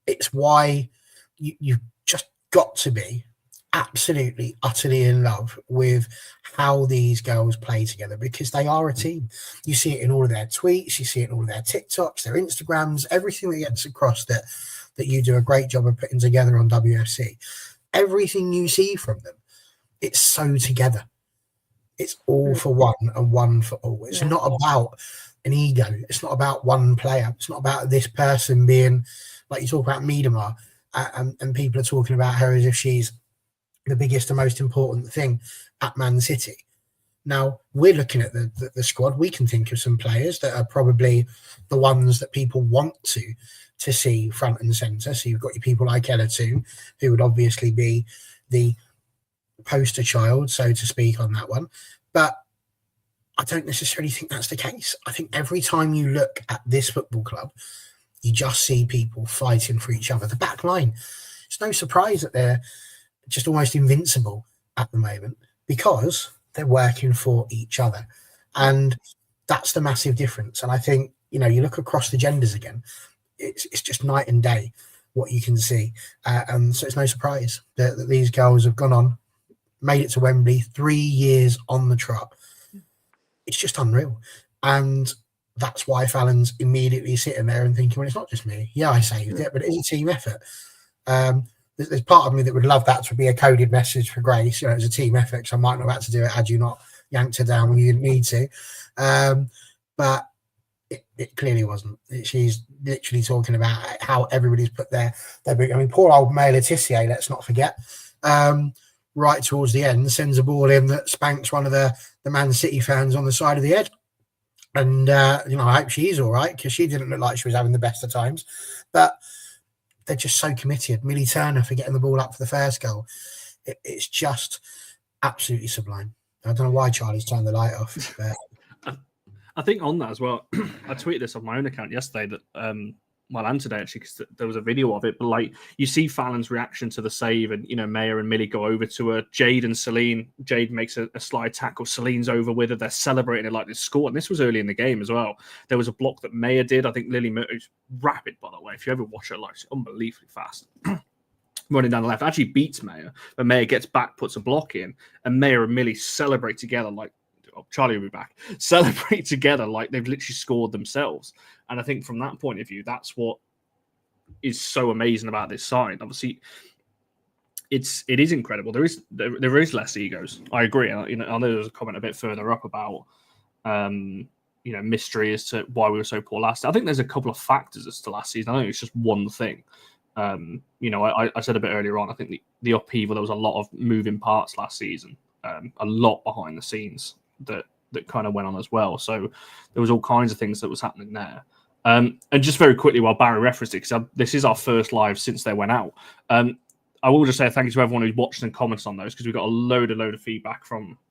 it's why you've just got to be absolutely, utterly in love with how these girls play together, because they are a team. You see it in all of their tweets, you see it in all of their TikToks, their Instagrams, everything that gets across that you do a great job of putting together on WFC. Everything you see from them, it's so together. It's all for one and one for all. It's not about an ego. It's not about one player. It's not about this person being, like you talk about Miedema, and people are talking about her as if she's the biggest and most important thing at Man City. Now, we're looking at the squad. We can think of some players that are probably the ones that people want to see front and centre. So you've got your people like Ella too, who would obviously be the poster child, so to speak, on that one. But I don't necessarily think that's the case. I think every time you look at this football club, you just see people fighting for each other. The back line, it's no surprise that they're just almost invincible at the moment, because they're working for each other. And that's the massive difference. And I think, you look across the genders again, it's just night and day what you can see. So it's no surprise that these girls have gone on, made it to Wembley, 3 years on the trot. It's just unreal. And that's why Phallon's immediately sitting there and thinking, well, it's not just me. Yeah, I saved it, but it is a team effort. There's part of me that would love that to be a coded message for Grace. It's a team effort, so I might not have had to do it had you not yanked her down when you didn't need to. But it clearly wasn't. She's literally talking about how everybody's put their big. I mean, poor old May Letitia, let's not forget. Right towards the end, sends a ball in that spanks one of the Man City fans on the side of the head. And, I hope she's all right, because she didn't look like she was having the best of times. But they're just so committed. Millie Turner for getting the ball up for the first goal. It's just absolutely sublime. I don't know why Charlie's turned the light off. But I think on that as well, I tweeted this on my own account yesterday that, and today actually, because there was a video of it, but like you see Phallon's reaction to the save, and Maya and Millie go over to her. Jade and Celine. Jade makes a slide tackle. Celine's over with her. They're celebrating it like they scored. And this was early in the game as well. There was a block that Maya did. I think Lily Murray's rapid, by the way. If you ever watch her, like, she's unbelievably fast. Running down the left, actually beats Maya, but Maya gets back, puts a block in, and Maya and Millie celebrate together like. Charlie will be back. Celebrate together like they've literally scored themselves. And I think from that point of view, that's what is so amazing about this side. Obviously, it is incredible. There is less egos. I agree. I know there was a comment a bit further up about mystery as to why we were so poor last season. I think there's a couple of factors as to last season. I don't think it's just one thing. I said a bit earlier on, I think the upheaval, there was a lot of moving parts last season, a lot behind the scenes that kind of went on as well. So there was all kinds of things that was happening there. And just very quickly, while Barry referenced it, because this is our first live since they went out, I will just say thank you to everyone who's watched and commented on those, because we got a load of feedback,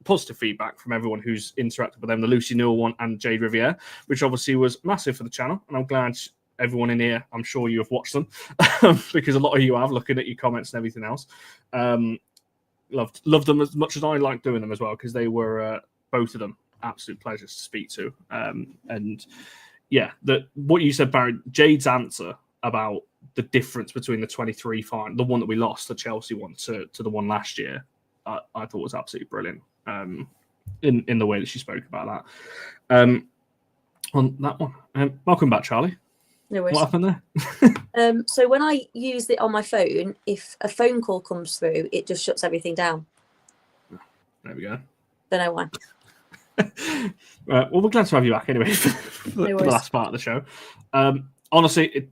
positive feedback from everyone who's interacted with them, the Lucy Newell one and Jade Riviere, which obviously was massive for the channel. And I'm glad everyone in here, I'm sure you have watched them, because a lot of you have, looking at your comments and everything else. Loved them as much as I like doing them as well, because they were, both of them, absolute pleasures to speak to. And yeah, what you said, Barry, Jade's answer about the difference between the 23 final, the one that we lost, the Chelsea one, to the one last year, I thought was absolutely brilliant. In the way that she spoke about that. On that one, welcome back, Charlie. No worries. What happened there? So when I use it on my phone, if a phone call comes through, it just shuts everything down. There we go. Don't know why. Well, we're glad to have you back anyway for the last part of the show. Honestly,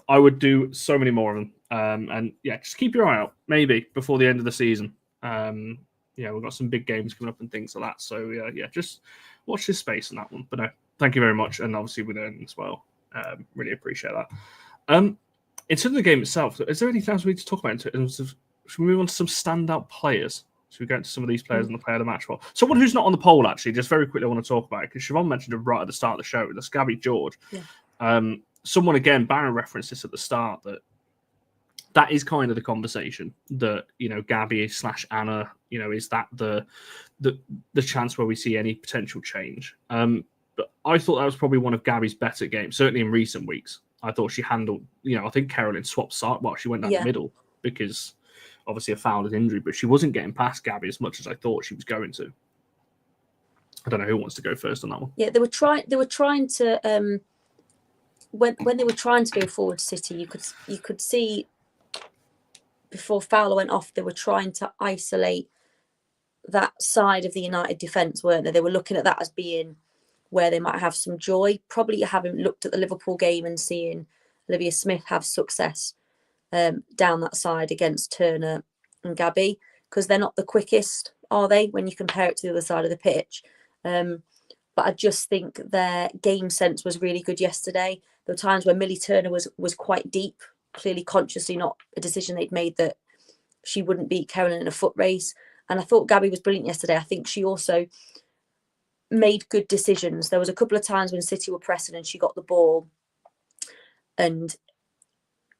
I would do so many more of them. And yeah, just keep your eye out, maybe before the end of the season. We've got some big games coming up and things like that. So yeah, just watch this space on that one. But no, thank you very much. And obviously with Ernie as well. Really appreciate that. In terms of the game itself, is there anything else we need to talk about? Should we move on to some standout players? Should we go into some of these players on the player of the match? Well, someone who's not on the poll, actually, just very quickly I want to talk about it, because Siobhan mentioned it right at the start of the show, the Gabby George. Yeah. Someone, again, Baron referenced this at the start, that is kind of the conversation that, Gabby / Anna, is that the chance where we see any potential change? But I thought that was probably one of Gabby's better games, certainly in recent weeks. I thought she handled, I think Carolyn swapped side. Well, she went down the middle because obviously a foul and injury, but she wasn't getting past Gabby as much as I thought she was going to. I don't know who wants to go first on that one. Yeah, they were trying to when they were trying to go forward, City, you could see before Phallon went off, they were trying to isolate that side of the United defence, weren't they? They were looking at that as being where they might have some joy. Probably having looked at the Liverpool game and seeing Olivia Smith have success down that side against Turner and Gabby, because they're not the quickest, are they, when you compare it to the other side of the pitch? But I just think their game sense was really good yesterday. There were times where Millie Turner was quite deep, clearly consciously not a decision they'd made that she wouldn't beat Carolyn in a foot race. And I thought Gabby was brilliant yesterday. I think she also made good decisions. There was a couple of times when City were pressing and she got the ball and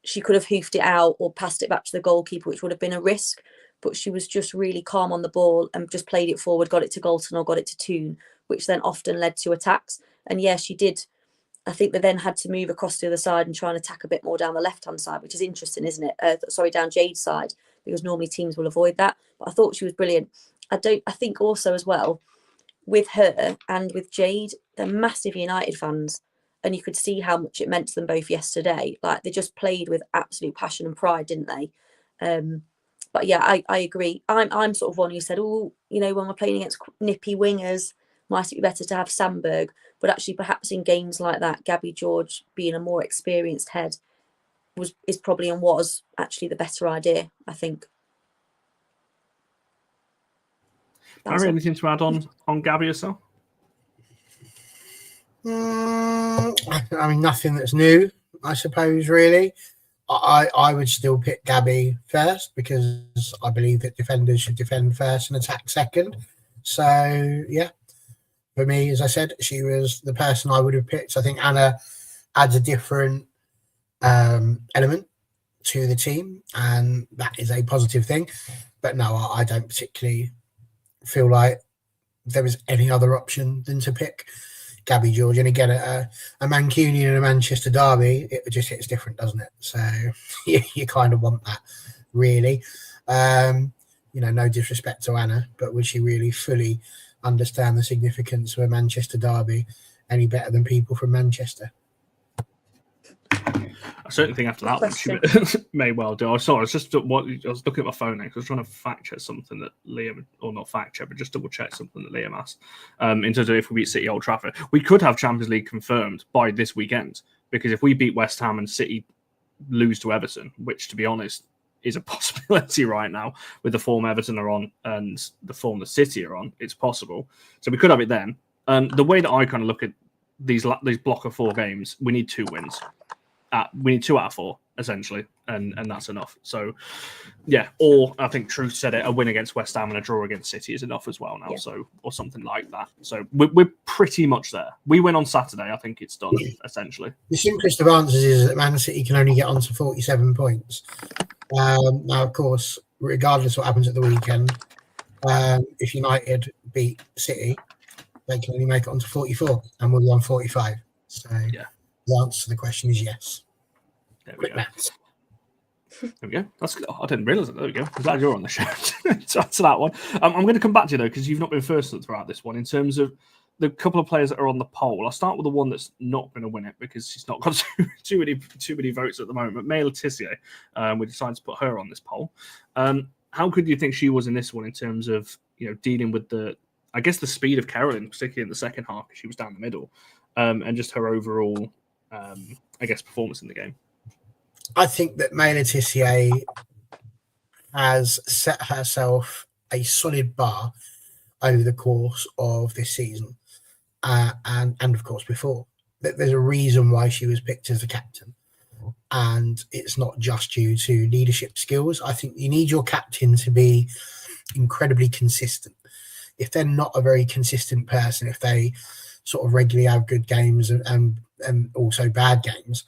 she could have hoofed it out or passed it back to the goalkeeper, which would have been a risk, but she was just really calm on the ball and just played it forward, got it to Galton or got it to Toon, which then often led to attacks. And yeah, she did. I think they then had to move across to the other side and try and attack a bit more down the left-hand side, which is interesting, isn't it? Down Jade's side, because normally teams will avoid that. But I thought she was brilliant. I think also as well, with her and with Jade, they're massive United fans, and you could see how much it meant to them both yesterday. Like, they just played with absolute passion and pride, didn't they? But yeah, I agree. I'm sort of one who said, when we're playing against nippy wingers, might it be better to have Sandberg? But actually, perhaps in games like that, Gabby George being a more experienced head is probably and was actually the better idea, I think. Barry, anything to add on Gabby yourself? I mean, nothing that's new, I suppose, really. I would still pick Gabby first, because I believe that defenders should defend first and attack second. So, yeah, for me, as I said, she was the person I would have picked. I think Anna adds a different element to the team, and that is a positive thing. But no, I don't particularly feel like there was any other option than to pick Gabby George. And again, a Mancunian and a Manchester derby, it just hits different, doesn't it? So you kind of want that, really. No disrespect to Anna, but would she really fully understand the significance of a Manchester derby any better than people from Manchester? I certainly think after that one, she may well do. I was looking at my phone because I was trying to fact check something that Liam, or not fact check, but just double check something that Liam asked. In terms of if we beat City Old Trafford, we could have Champions League confirmed by this weekend, because if we beat West Ham and City lose to Everton, which, to be honest, is a possibility right now with the form Everton are on and the form the City are on. It's possible. So we could have it then. And the way that I kind of look at these block of 4 games, we need 2 wins. We need 2 out of 4, essentially, and that's enough. So, yeah, or I think Truth said it, a win against West Ham and a draw against City is enough as well now, so or something like that. So we're pretty much there. We win on Saturday, I think it's done, essentially. The simplest of answers is that Man City can only get on to 47 points. Now, of course, regardless of what happens at the weekend, if United beat City, they can only make it on to 44, and we'll be on 45. So the answer to the question is yes. Quick maths. There we go. That's good. I didn't realise it. There we go. I'm glad you're on the show to answer that one. I'm going to come back to you, though, because you've not been first throughout this one in terms of the couple of players that are on the poll. I'll start with the one that's not going to win it because she's not got too many votes at the moment. May Letitia, we decided to put her on this poll. How good do you think she was in this one in terms of dealing with the speed of Carolyn, particularly in the second half because she was down the middle, and just her overall, performance in the game? I think that May Letitia has set herself a solid bar over the course of this season, and of course before. There's a reason why she was picked as the captain, and it's not just due to leadership skills. I think you need your captain to be incredibly consistent. If they're not a very consistent person, if they sort of regularly have good games and also bad games,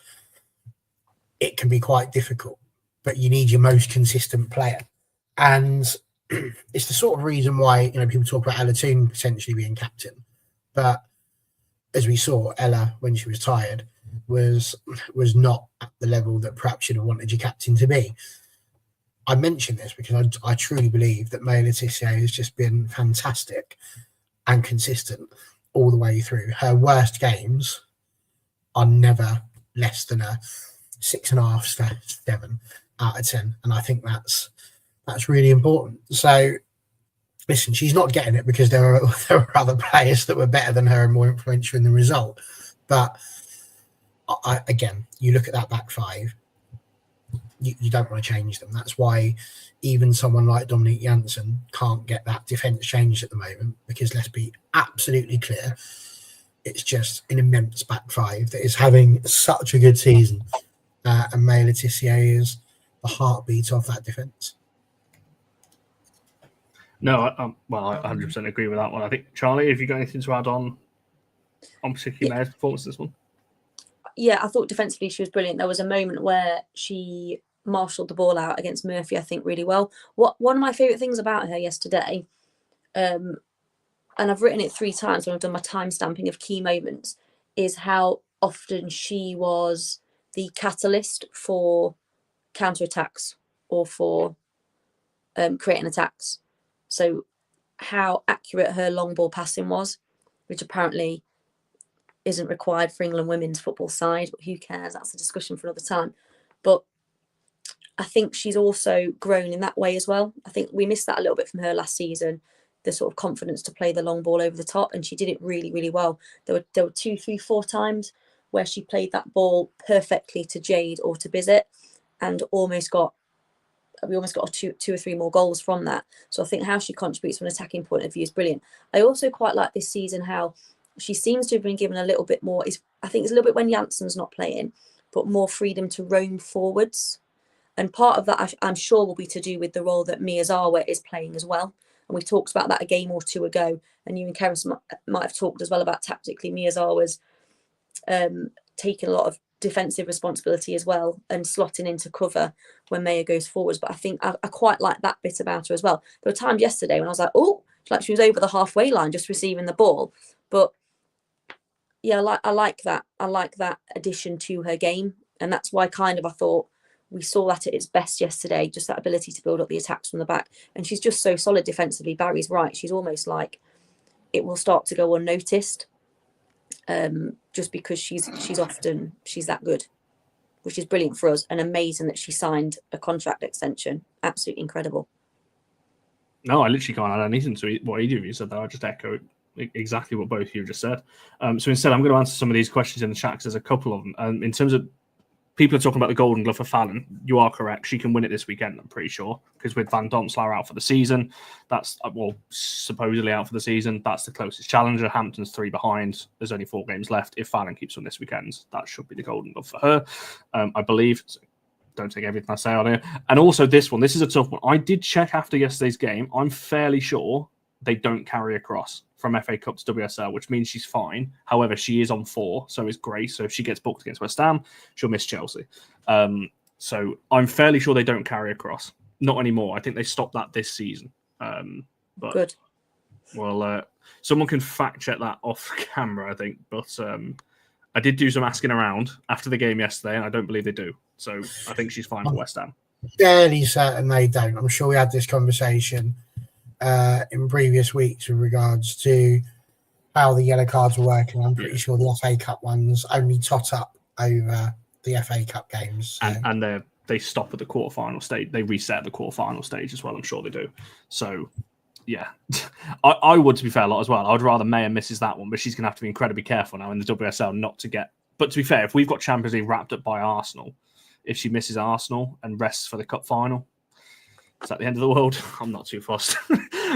it can be quite difficult. But you need your most consistent player. And it's the sort of reason why people talk about Ella Toon potentially being captain. But as we saw, Ella, when she was tired, was not at the level that perhaps you'd have wanted your captain to be. I mention this because I truly believe that May Letitia has just been fantastic and consistent all the way through. Her worst games are never less than a 6.5, 7 out of 10, and I think that's really important. So, listen, she's not getting it because there were other players that were better than her and more influential in the result. But again, you look at that back 5. You don't want to change them. That's why even someone like Dominique Janssen can't get that defence changed at the moment, because let's be absolutely clear, it's just an immense back 5 that is having such a good season, and May Letitia is the heartbeat of that defence. No, I 100% agree with that one. I think, Charlie, have you got anything to add on particularly May's performance this one? Yeah, I thought defensively she was brilliant. There was a moment where she marshalled the ball out against Murphy, I think, really well. One of my favourite things about her yesterday, and I've written it 3 times when I've done my time stamping of key moments, is how often she was the catalyst for counter-attacks or for creating attacks. So how accurate her long ball passing was, which apparently isn't required for England women's football side, but who cares? That's a discussion for another time. But I think she's also grown in that way as well. I think we missed that a little bit from her last season, the sort of confidence to play the long ball over the top, and she did it really, really well. There were 2, 3, 4 times where she played that ball perfectly to Jade or to Bizet, and we almost got 2 or 3 more goals from that. So I think how she contributes from an attacking point of view is brilliant. I also quite like this season how she seems to have been given a little bit more, I think it's a little bit when Janssen's not playing, but more freedom to roam forwards. And part of that, I'm sure, will be to do with the role that Miyazawa is playing as well. And we talked about that a game or 2 ago. And you and Keris might have talked as well about tactically Miyazawa's taking a lot of defensive responsibility as well and slotting into cover when Maya goes forwards. But I think I quite like that bit about her as well. There were times yesterday when I was like, she was over the halfway line just receiving the ball. But yeah, I like that. I like that addition to her game. And that's why I thought we saw that at its best yesterday, just that ability to build up the attacks from the back. And she's just so solid defensively. Barry's right. She's almost like it will start to go unnoticed, just because she's that good, which is brilliant for us, and amazing that she signed a contract extension. Absolutely incredible. No, I literally can't add anything to what either of you said there. I just echo exactly what both of you just said. So instead, I'm going to answer some of these questions in the chat because there's a couple of them. In terms of people are talking about the Golden Glove for Phallon. You are correct. She can win it this weekend, I'm pretty sure, because with Van Donselaar out for the season, that's, well, supposedly out for the season, that's the closest challenger. Hampton's 3 behind. There's only 4 games left. If Phallon keeps on this weekend, that should be the Golden Glove for her, I believe. So don't take everything I say on here. And also this one, this is a tough one. I did check after yesterday's game. I'm fairly sure they don't carry across from FA Cup to WSL, which means she's fine. However, she is on 4, so is Grace. So if she gets booked against West Ham, she'll miss Chelsea. So I'm fairly sure they don't carry across. Not anymore. I think they stopped that this season. But Good. Well, someone can fact check that off camera, I think. But I did do some asking around after the game yesterday, and I don't believe they do. So I think she's fine for West Ham. Fairly certain they don't. I'm sure we had this conversation in previous weeks with regards to how the yellow cards were working. I'm pretty sure the FA Cup ones only tot up over the FA Cup games. So. And they stop at the quarterfinal stage. They reset the quarterfinal stage as well. I'm sure they do. So, yeah. I would, to be fair, a lot as well. I would rather Maya misses that one, but she's going to have to be incredibly careful now in the WSL not to get... But to be fair, if we've got Champions League wrapped up by Arsenal, if she misses Arsenal and rests for the cup final, is that the end of the world? I'm not too fussed.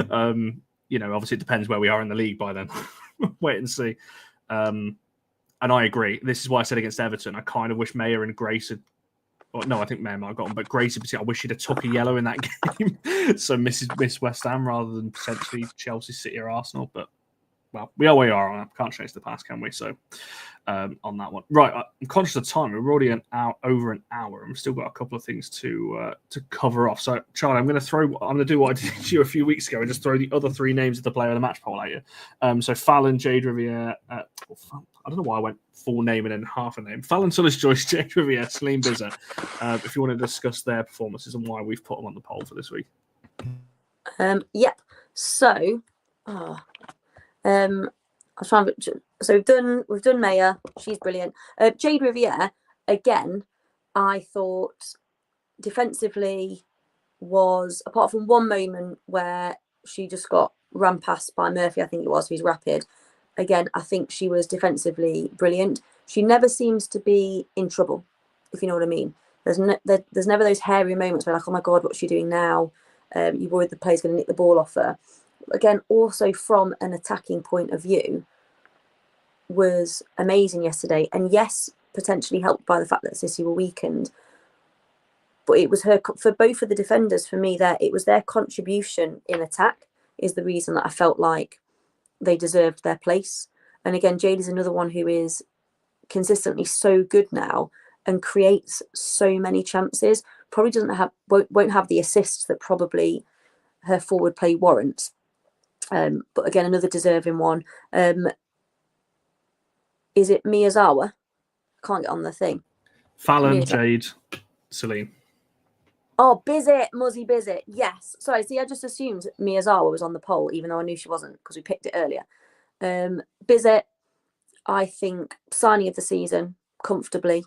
Obviously it depends where we are in the league by then. Wait and see. And I agree. This is why I said against Everton, I kind of wish Maya and Grace had... Well, no, I think Maya might have got them, but Grace, I wish she'd have took a yellow in that game. So miss West Ham rather than potentially Chelsea, City or Arsenal. But, well, we are where we are. I can't change the past, can we? So on that one. Right, I'm conscious of time. We're already over an hour, and we've still got a couple of things to cover off. So, Charlie, I'm going to do what I did to you a few weeks ago and just throw the other 3 names of the player of the match poll at you. So Phallon, Jade Riviere, I don't know why I went full name and then half a name. Phallon, tullis-joyce, Jade Riviere, Celine Bizet. If you want to discuss their performances and why we've put them on the poll for this week. Yep. So, I was trying to, so we've done Maya. She's brilliant. Jade Riviere, again, I thought defensively was, apart from one moment where she just got run past by Murphy, I think it was, who's rapid. Again, I think she was defensively brilliant. She never seems to be in trouble, if you know what I mean. There's never those hairy moments where like, oh my God, what's she doing now? You're worried the player's going to nick the ball off her. Again, also from an attacking point of view, was amazing yesterday. And yes, potentially helped by the fact that City were weakened. But it was her, for both of the defenders, for me, it was their contribution in attack is the reason that I felt like they deserved their place. And again, Jade is another one who is consistently so good now and creates so many chances. Probably won't have the assists that probably her forward play warrants. But again, another deserving one. Is it Miyazawa? Can't get on the thing. Phallon, Jade, Celine. Oh, Bizet, Muzzy Bizet. Yes. Sorry, see, I just assumed Miyazawa was on the poll, even though I knew she wasn't because we picked it earlier. Bizet, I think, signing of the season, comfortably.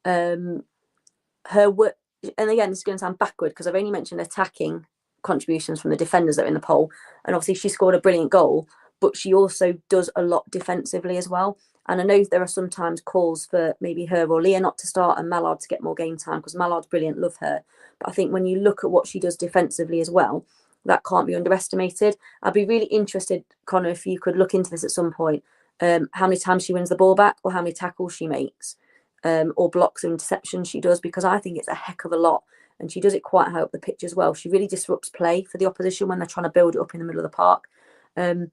Her work, and again, this is going to sound backward because I've only mentioned attacking contributions from the defenders that are in the poll. And obviously she scored a brilliant goal, but she also does a lot defensively as well. And I know there are sometimes calls for maybe her or Leah not to start and Mallard to get more game time because Mallard's brilliant, love her. But I think when you look at what she does defensively as well, that can't be underestimated. I'd be really interested, Connor, if you could look into this at some point, how many times she wins the ball back or how many tackles she makes or blocks or interceptions she does, because I think it's a heck of a lot. And she does it quite high up the pitch as well. She really disrupts play for the opposition when they're trying to build it up in the middle of the park. And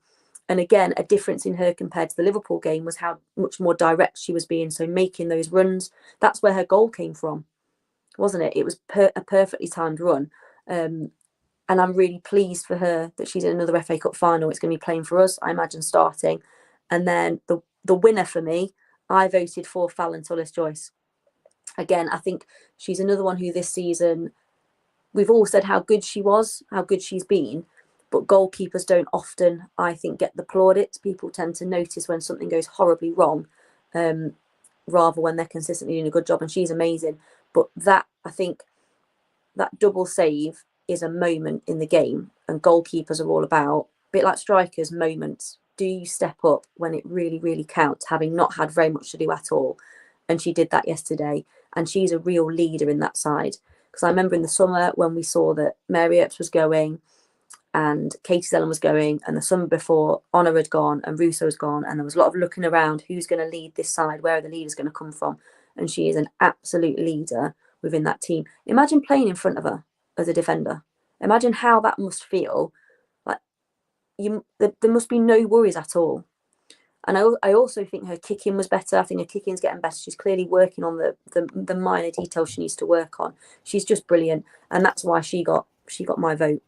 again, a difference in her compared to the Liverpool game was how much more direct she was being. So making those runs, that's where her goal came from, wasn't it? It was a perfectly timed run. And I'm really pleased for her that she's in another FA Cup final. It's going to be playing for us, I imagine, starting. And then the winner for me, I voted for Phallon tullis-joyce. Again, I think she's another one who this season, we've all said how good she was, how good she's been, but goalkeepers don't often, I think, get the plaudits. People tend to notice when something goes horribly wrong, rather when they're consistently doing a good job, and she's amazing. But I think that double save is a moment in the game, and goalkeepers are all about, a bit like strikers, moments. Do you step up when it really, really counts, having not had very much to do at all? And she did that yesterday. and she's a real leader in that side. Because I remember in the summer when we saw that Mary Earps was going and Katie Zellin was going, and the summer before Honor had gone and Russo was gone, and there was a lot of looking around, who's going to lead this side, where are the leaders going to come from? And she is an absolute leader within that team. Imagine playing in front of her as a defender. Imagine how that must feel. Like there must be no worries at all. And I also think her kicking was better. I think her kicking's getting better. She's clearly working on the minor details she needs to work on. She's just brilliant, and that's why she got my vote.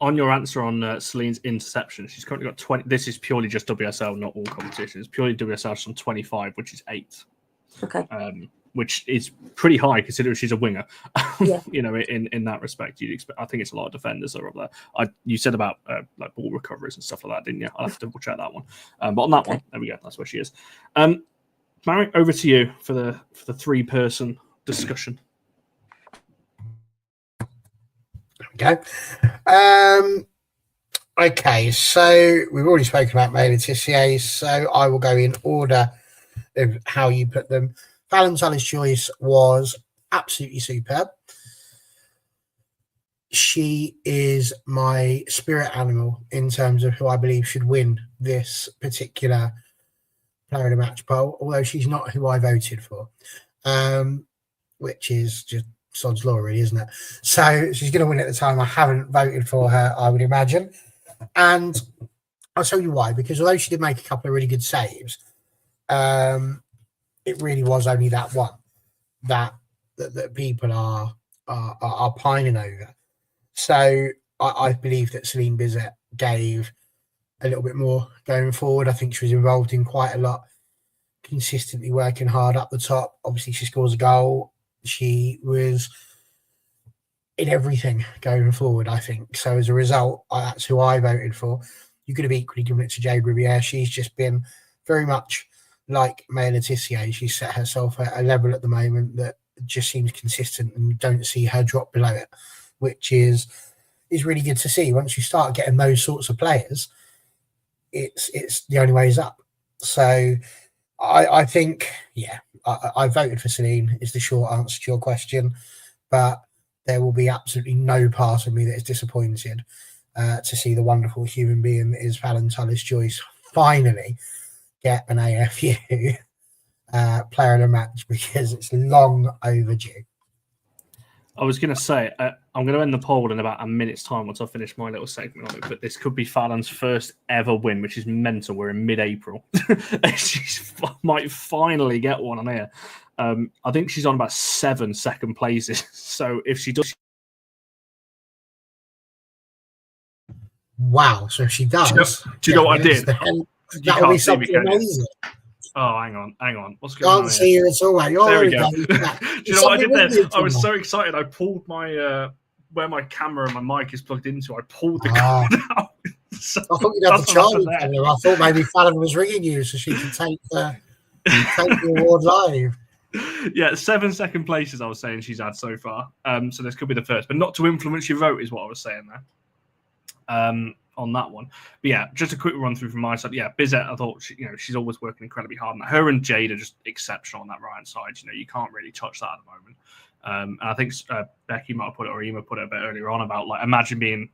On your answer on Celine's interception, she's currently got 20. This is purely just WSL, not all competitions. Purely WSL, she's on 25, which is 8. Okay. Which is pretty high considering she's a winger. Yeah. You know, in that respect, you'd expect. I think it's a lot of defenders that are up there. You said about like ball recoveries and stuff like that, didn't you? I'll have to double check that one. But on that one, there we go. That's where she is. Mary, over to you for the 3-person discussion. Okay. Okay, so we've already spoken about May Laetitia, so I will go in order of how you put them. Phallon tullis-joyce was absolutely superb. She is my spirit animal in terms of who I believe should win this particular player of the match poll, although she's not who I voted for, which is just sod's law, really, isn't it? So she's going to win at the time. I haven't voted for her, I would imagine. And I'll tell you why, because although she did make a couple of really good saves, it really was only that one that people are pining over. So I believe that Celine Bizet gave a little bit more going forward. I think she was involved in quite a lot, consistently working hard up the top. Obviously, she scores a goal. She was in everything going forward, I think. So as a result, that's who I voted for. You could have equally given it to Jade Riviere. She's just been very much like May Laetitia. She's set herself at a level at the moment that just seems consistent, and you don't see her drop below it, which is really good to see. Once you start getting those sorts of players, it's the only way is up. So I think, yeah, I voted for Celine is the short answer to your question, but there will be absolutely no part of me that is disappointed to see the wonderful human being that is Phallon tullis-joyce finally get an AFU player of the match, because it's long overdue. I was going to say, I'm going to end the poll in about a minute's time once I finish my little segment on it, but this could be Phallon's first ever win, which is mental. We're in mid-April. She might finally get one on here. I think she's on about 7 second places. So if she does... Wow, so if she does... Do you know what I did? That will be something amazing. Oh, hang on. What's going on? Can't see you at all, mate. There we go. Do you know what I did then? I was so excited. I pulled my where my camera and my mic is plugged into. I pulled the cord out. So I thought you'd have the Charlie camera. I thought maybe Phallon was ringing you so she could take the award live. Yeah, 7 second places I was saying she's had so far. So this could be the first, but not to influence your vote is what I was saying there. On that one. But yeah, just a quick run through from my side. Yeah, Bizet, I thought she's always working incredibly hard. And her and Jade are just exceptional on that right-hand side. You can't really touch that at the moment. And I think Becky might have put it, or Ema put it a bit earlier on about, like, imagine being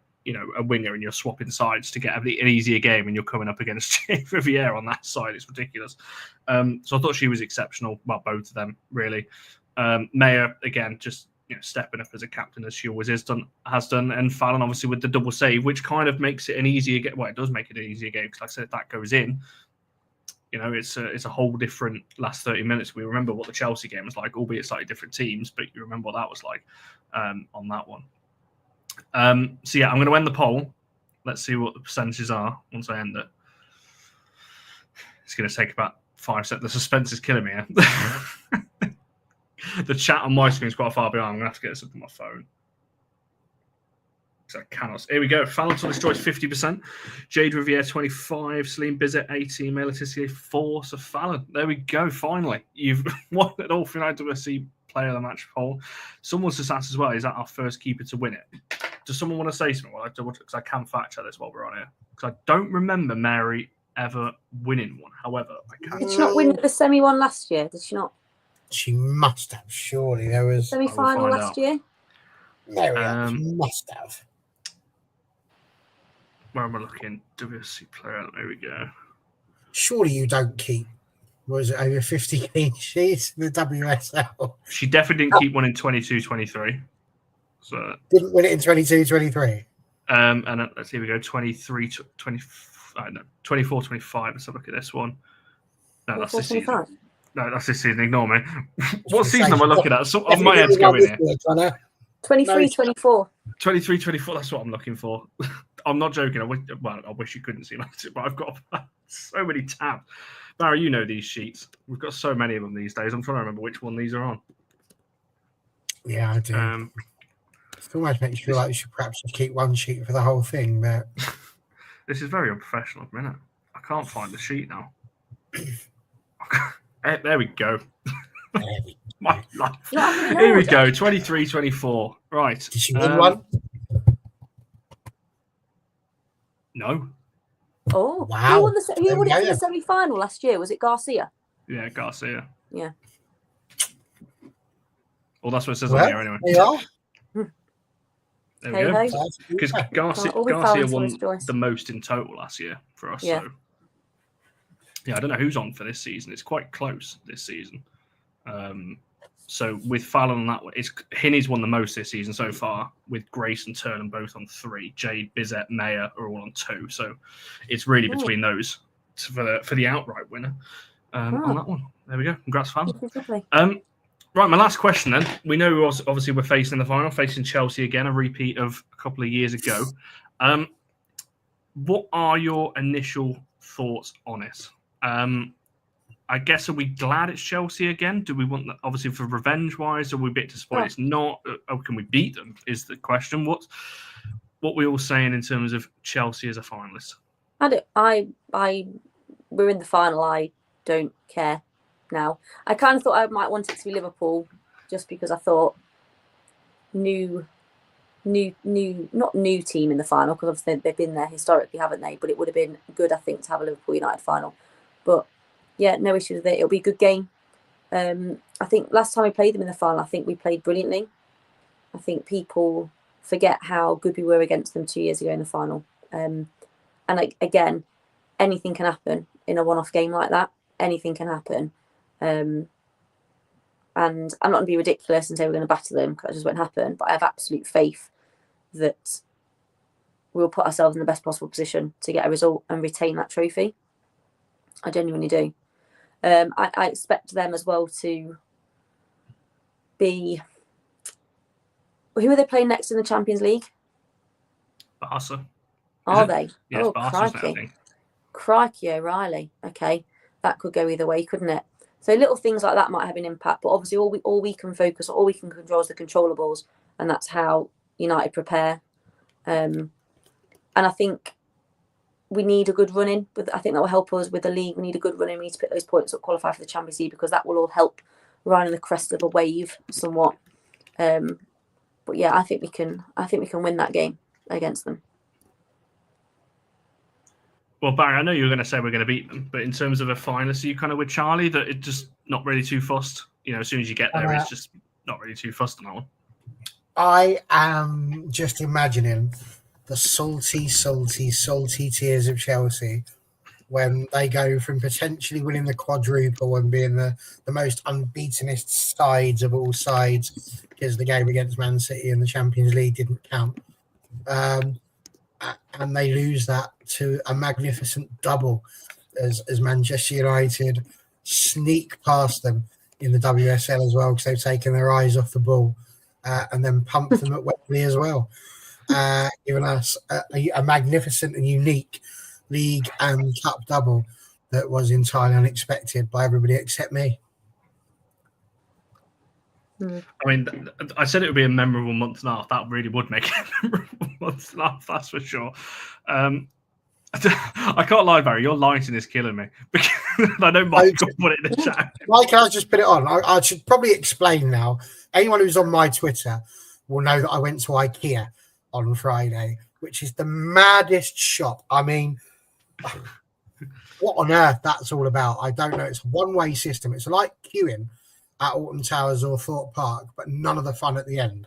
a winger and you're swapping sides to get an easier game and you're coming up against Jade Riviere on that side. It's ridiculous. So I thought she was exceptional. Well, both of them, really. Maya, again, just stepping up as a captain as she always has done, and Phallon obviously with the double save, which kind of makes it an easier game. Well, it does make it an easier game because, like I said, if that goes in, it's a whole different last 30 minutes. We remember what the Chelsea game was like, albeit slightly different teams, but you remember what that was like on that one. So yeah, I'm going to end the poll. Let's see what the percentages are once I end it. It's going to take about 5 seconds. The suspense is killing me. The chat on my screen is quite far behind. I'm going to have to get this up on my phone. Because I cannot. Here we go. Phallon tullis-joyce 50%. Jade Riviere 25%. Celine Bizet 18%. May Laetitia 4%. So Phallon, there we go. Finally, you've won it all for Advertise player of the match poll. Someone's just asked as well, is that our first keeper to win it? Does someone want to say something? Well, because I can fact check this while we're on here. Because I don't remember Mary ever winning one. However, I can. Did she not win the semi one last year? Did she not? She must have. Surely there was Semi-final find last out. year. There we are. She must have. Where am I looking? WSC player. There we go. Surely you don't keep. Was it over 50 clean sheets in the WSL? She definitely didn't keep one in 22-23. So Didn't win it in 22-23. And let's see, we go 24-25. Let's have a look at this one. No, that's this season. 24-25. No, that's this season. Ignore me. What season am I looking at? So, my head's Definitely going here. 23-24. 23-24. That's what I'm looking for. I'm not joking. I wish you couldn't see it, but I've got so many tabs. Barry, you know these sheets. We've got so many of them these days. I'm trying to remember which one these are on. Yeah, I do. It almost makes you feel like you should perhaps just keep one sheet for the whole thing, but this is very unprofessional. A minute, I can't find the sheet now. There we go. My life. Here we go. 23-24. Right. Did she win one? No. Oh, wow! Who won it in the semi-final last year? Was it Garcia? Yeah, Garcia. Yeah. Well, that's what it says on here anyway. They are. There we go. Because Garcia won the most in total last year for us. Yeah. So, yeah, I don't know who's on for this season. It's quite close this season. So with Phallon on that one, Hinney's won the most this season so far, with Grace and Turner both on 3. Jade, Bizet, Mayer are all on 2. So it's really between those for the outright winner on that one. There we go. Congrats, Phallon. Right, my last question then. We know obviously we're facing the final, facing Chelsea again, a repeat of a couple of years ago. What are your initial thoughts on it? I guess, are we glad it's Chelsea again? Do we want that, obviously, for revenge-wise? Are we a bit disappointed it's not? Can we beat them, is the question. What we're all saying in terms of Chelsea as a finalist? We're in the final. I don't care now. I kind of thought I might want it to be Liverpool, just because I thought not new team in the final, because obviously they've been there historically, haven't they? But it would have been good, I think, to have a Liverpool United final. But yeah, no issues with it. It'll be a good game. I think last time we played them in the final, I think we played brilliantly. I think people forget how good we were against them 2 years ago in the final. And again, anything can happen in a one-off game like that. Anything can happen. And I'm not going to be ridiculous and say we're going to batter them, because it just won't happen. But I have absolute faith that we'll put ourselves in the best possible position to get a result and retain that trophy. I genuinely do. I expect them as well to be... Who are they playing next in the Champions League? Barca. Are they? Yes, oh, Barca's crikey. Crikey O'Reilly. Okay, that could go either way, couldn't it? So little things like that might have an impact, but obviously all we can focus, all we can control is the controllables, and that's how United prepare. And I think we need a good run-in. I think that will help us with the league. We need a good run-in. We need to pick those points up, qualify for the Champions League, because that will all help ride on the crest of a wave somewhat. But yeah, I think we can win that game against them. Well, Barry, I know you were going to say we're going to beat them, but in terms of a finalist, are you kind of with Charlie that it's just not really too fussed? You know, as soon as you get there, it's just not really too fussed on that one. I am just imagining the salty, salty, salty tears of Chelsea when they go from potentially winning the quadruple and being the most unbeatenest sides of all sides, because the game against Man City in the Champions League didn't count. And they lose that to a magnificent double as Manchester United sneak past them in the WSL as well, because they've taken their eyes off the ball and then pumped them at Wembley as well, giving us a magnificent and unique league and cup double that was entirely unexpected by everybody except me. I mean, I said it would be a memorable month and a half. That really would make it a memorable month and a half, that's for sure. I can't lie, Barry. Your lighting is killing me. I know Michael put it in the chat. Why can't I just put it on? I should probably explain now. Anyone who's on my Twitter will know that I went to IKEA on Friday, which is the maddest shop. I mean, what on earth that's all about? I don't know. It's a one-way system. It's like queuing. at Alton Towers or Thorpe Park, but none of the fun at the end.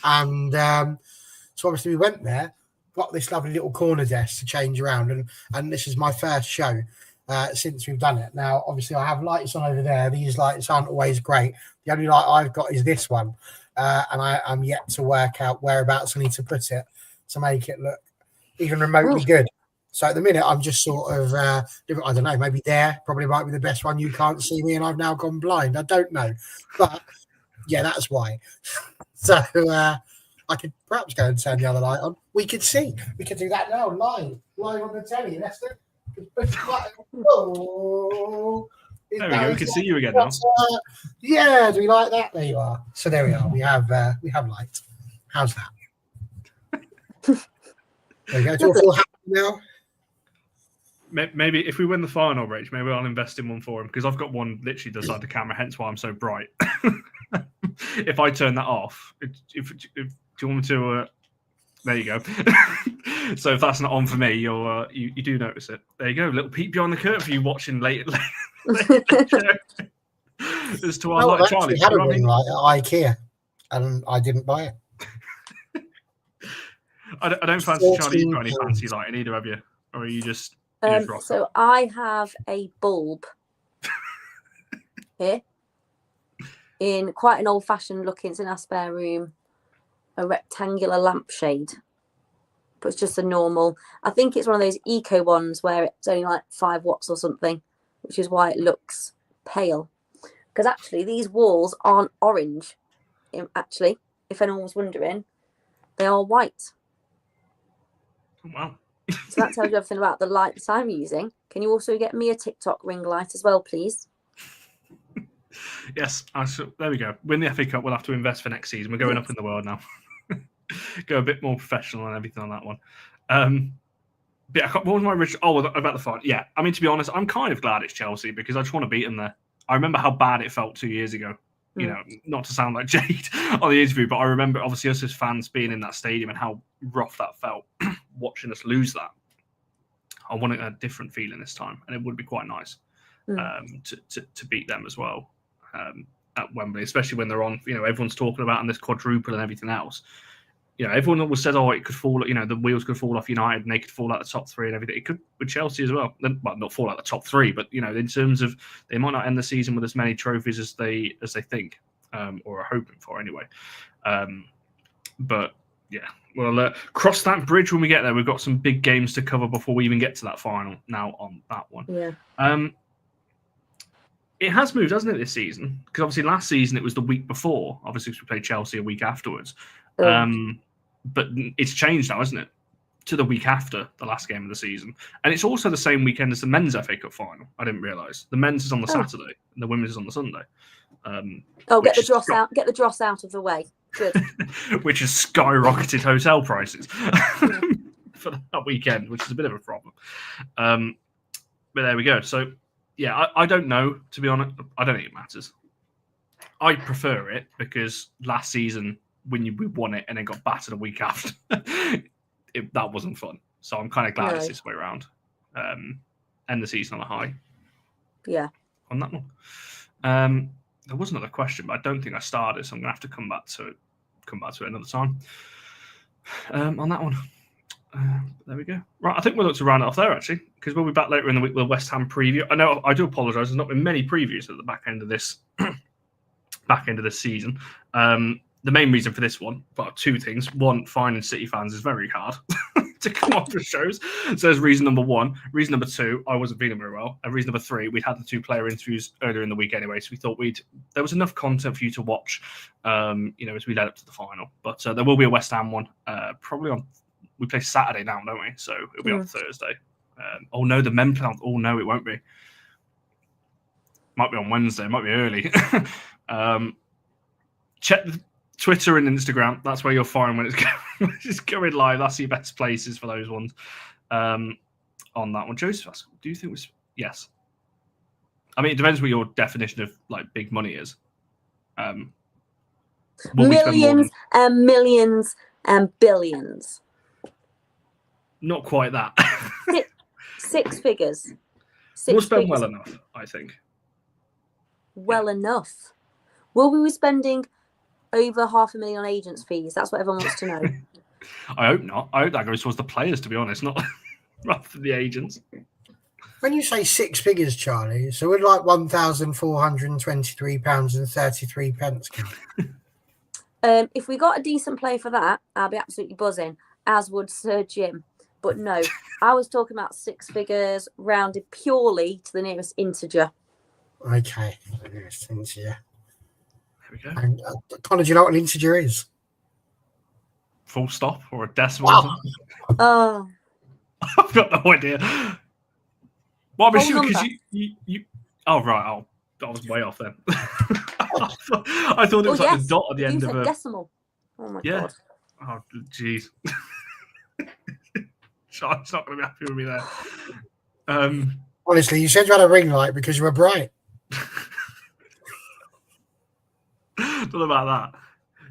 And so obviously we went there, got this lovely little corner desk to change around, and this is my first show since we've done it. Now, obviously, I have lights on over there. These lights aren't always great. The only light I've got is this one, and I'm yet to work out whereabouts I need to put it to make it look even remotely good. So at the minute, I'm just sort of, I don't know, maybe there probably might be the best one. You can't see me, and I've now gone blind. I don't know, but yeah, that's why. So I could perhaps go and turn the other light on. We could see. We could do that now, live on the telly. Lester. Oh, there we go. We can see you again now. Yeah, do we like that? There you are. So there we are. We have light. How's that? There we go. Do you feel happy now? Maybe if we win the final, Rich, maybe I'll invest in one for him because I've got one literally the side of the camera, hence why I'm so bright. If I turn that off, do you want me to? There you go. So if that's not on for me, you do notice it. There you go, little peek behind the curtain for you watching late. As to our light, Charlie. Had a ring light at IKEA, and I didn't buy it. I don't fancy Charlie. You've got any fancy lighting either, have you? Or are you just? So I have a bulb here in quite an old-fashioned looking. It's in our spare room, a rectangular lampshade, but it's just a normal. I think it's one of those eco ones where it's only like 5 watts or something, which is why it looks pale. Because actually, these walls aren't orange. Actually, if anyone was wondering, they are white. Wow. So that tells you everything about the light that I'm using. Can you also get me a TikTok ring light as well, please? Yes, there we go. Win the FA Cup, we'll have to invest for next season. We're going up in the world now. Go a bit more professional and everything on that one. But what was my original? Oh, about the fight. Yeah, I mean, to be honest, I'm kind of glad it's Chelsea because I just want to beat them there. I remember how bad it felt 2 years ago. You know, not to sound like Jade on the interview, but I remember obviously us as fans being in that stadium and how rough that felt watching us lose that. I wanted a different feeling this time, and it would be quite nice to beat them as well at Wembley, especially when they're on. You know, everyone's talking about in this quadruple and everything else. You know, everyone always said, "Oh, it could fall." You know, the wheels could fall off United, and they could fall out the top 3 and everything. It could with Chelsea as well. Well, not fall out the top 3, but you know, in terms of they might not end the season with as many trophies as they think or are hoping for anyway. But yeah, we'll cross that bridge when we get there. We've got some big games to cover before we even get to that final. Now on that one, yeah. It has moved, hasn't it, this season? Because obviously last season it was the week before. Obviously, we played Chelsea a week afterwards. But it's changed now, isn't it? To the week after the last game of the season. And it's also the same weekend as the men's FA Cup final. I didn't realise. The men's is on the Saturday and the women's is on the Sunday. Get the dross out. Get the dross out of the way. Good. Which has skyrocketed hotel prices for that weekend, which is a bit of a problem. But there we go. So, yeah, I don't know, to be honest. I don't think it matters. I prefer it because last season, when we won it and then got battered a week after, that wasn't fun. So I'm kind of glad it's this way around. End the season on a high. Yeah. On that one. There was another question, but I don't think I started, so I'm going to have to come back to it another time. On that one. There we go. Right, I think we'll look to round it off there, actually, because we'll be back later in the week with a West Ham preview. I know I do apologise. There's not been many previews at the back end of this season. The main reason for this one, well, 2 things. One, finding City fans is very hard to come off the shows. So there's reason number 1. Reason number 2, I wasn't feeling very well. And reason number 3, we'd had the 2 player interviews earlier in the week anyway, so we thought there was enough content for you to watch, as we led up to the final. But there will be a West Ham one, probably on. We play Saturday now, don't we? So it'll be on Thursday. Oh no, the men play on. Oh no, it won't be. Might be on Wednesday. Might be early. Check Twitter and Instagram. That's where you'll find when it's going live. That's your best places for those ones. On that one, Joseph asked, do you think yes? I mean, it depends what your definition of like big money is. Millions and millions and billions. Not quite that. 6 figures. We'll spend well enough, I think. Well enough. Will we be spending over $500,000 on agents' fees? That's what everyone wants to know. I hope not. I hope that goes towards the players, to be honest, not rather the agents. When you say six figures, Charlie, so we'd like £1,423.33 count. If we got a decent play for that, I'll be absolutely buzzing, as would Sir Jim. But no, I was talking about six figures rounded purely to the nearest integer. Okay, nearest integer. There we go. And Connor, do you know what an integer is? Full stop or a decimal? Wow. Oh, I've got no idea. Well, I'm Whole assuming because number. you. Oh right. Oh, I was way off then. I thought it was like the dot at the end you of said a decimal. Oh my god. Oh jeez. Charlie's not going to be happy with me there. Honestly, you said you had a ring light because you were bright. Don't know about that.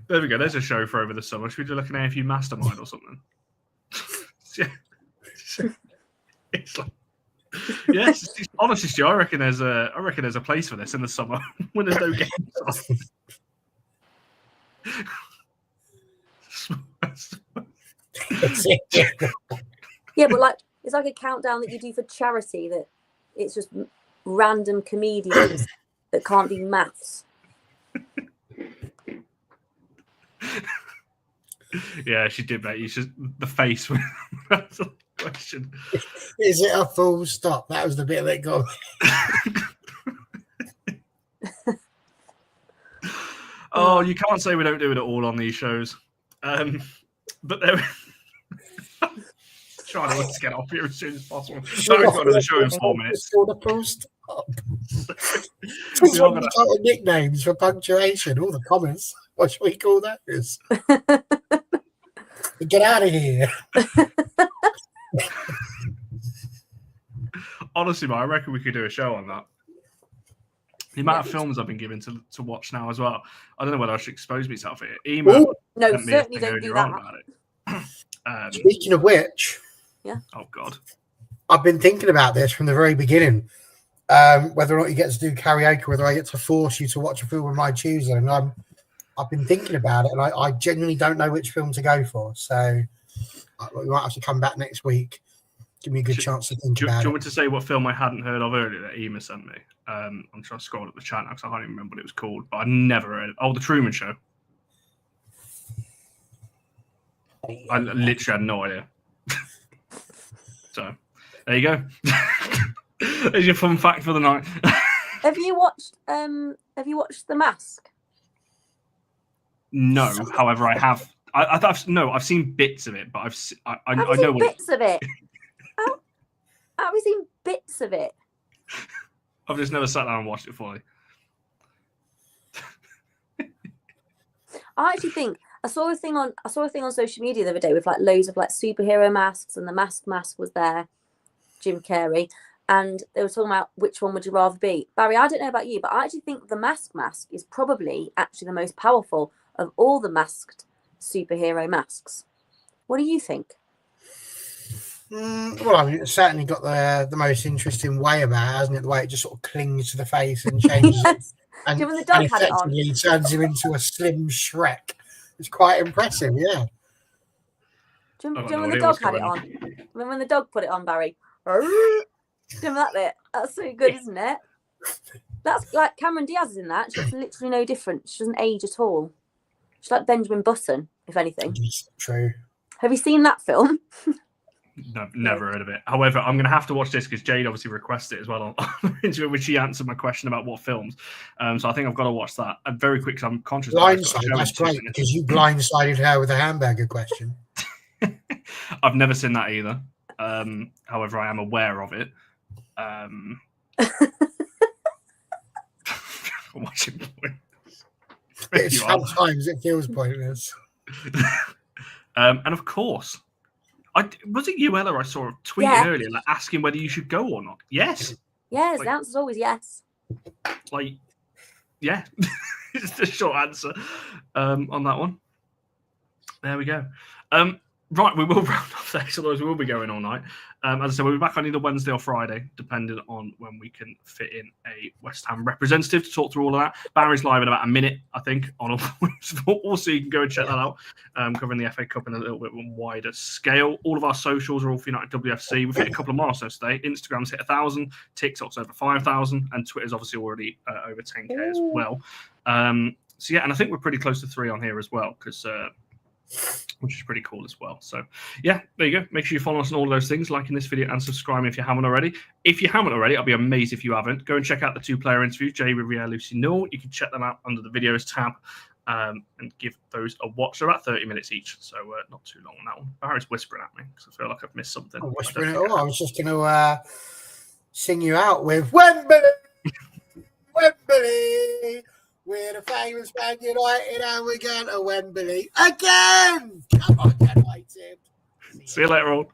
There we go. There's a show for over the summer. Should we do like an AFU mastermind or something? It's like, yes, honestly, Stu, I reckon there's a place for this in the summer when there's no games on. Yeah, but like it's like a countdown that you do for charity. That it's just random comedians that can't do maths. Yeah, she did, mate. You should the face with that's the question. Is it a full stop? That was the bit that got Oh, you can't say we don't do it at all on these shows. But there Charlie wants to get off here as soon as possible. Sorry, we've got another show in 4 minutes. The full stop. Just want to start with nicknames for punctuation. All the comments. What should we call those? Get out of here. Honestly, mate, I reckon we could do a show on that. The amount of films I've been given to watch now as well. I don't know whether I should expose myself here. Emo No, sent me a certainly thing don't do earlier on that. about it. Speaking of which, Oh God, I've been thinking about this from the very beginning. Whether or not you get to do karaoke, whether I get to force you to watch a film of my choosing, and I've been thinking about it, and I genuinely don't know which film to go for. So we might have to come back next week. Give me a good chance to think do about you it. want me to say what film I hadn't heard of earlier that Ema sent me? I'm trying to scroll up the chat now because I can't even remember what it was called, but I never heard it. Oh, The Truman Show. I literally had no idea. So there you go. There's your fun fact for the night. Have you watched The Mask? No, however, I have. I've seen bits of it, but I know what bits of it. How have you seen bits of it? I've just never sat down and watched it fully. I actually think I saw a thing on social media the other day with like loads of like superhero masks, and the mask was there, Jim Carrey, and they were talking about which one would you rather be. Barry, I don't know about you, but I actually think the mask is probably actually the most powerful of all the masked superhero masks. What do you think? Well, I mean, it's certainly got the most interesting way about it, hasn't it? The way it just sort of clings to the face and changes Yes. and, Do you remember the dog and had it on? effectively turns him into a slim Shrek. It's quite impressive, yeah. Do you remember when the dog had it on? Remember when the dog put it on, Barry? Do you remember that bit? That's so good, isn't it? That's like Cameron Diaz is in that. She looks literally no different. She doesn't age at all. She's like Benjamin Button, if anything. It's true. Have you seen that film? No, never heard of it. However, I'm going to have to watch this because Jade obviously requested it as well on into it, which she answered my question about what films. So I think I've got to watch that. Very quick, because I'm conscious. Blindside, that's great because you blindsided her with a hamburger question. I've never seen that either. However, I am aware of it. Watching Sometimes it feels pointless. And of course, was it you, Ella? I saw tweeting earlier, like asking whether you should go or not. Yes. Yes, the answer's always yes. Like, yeah, it's the short answer on that one. There we go. Right, we will round off there, so otherwise we will be going all night. As I said, we'll be back on either Wednesday or Friday, depending on when we can fit in a West Ham representative to talk through all of that. Barry's live in about a minute, I think, on all football, so you can go and check that out, covering the FA Cup in a little bit wider scale. All of our socials are all for United WFC. We've hit a couple of milestones today. Instagram's hit 1,000, TikTok's over 5,000, and Twitter's obviously already over 10K as well. So, yeah, and I think we're pretty close to 3 on here as well, because... which is pretty cool as well. So, yeah, there you go. Make sure you follow us on all of those things, liking this video and subscribing if you haven't already. If you haven't already, I'll be amazed if you haven't. Go and check out the 2-player interviews, Jay Riviere, Lucy Newell. You can check them out under the videos tab and give those a watch. They're about 30 minutes each, so not too long on that one. Barry's whispering at me because I feel like I've missed something. I'm whispering. I was just going to sing you out with Wembley, Wembley. We're the famous Man United and we're going to Wembley again. Come on, United. See you later on.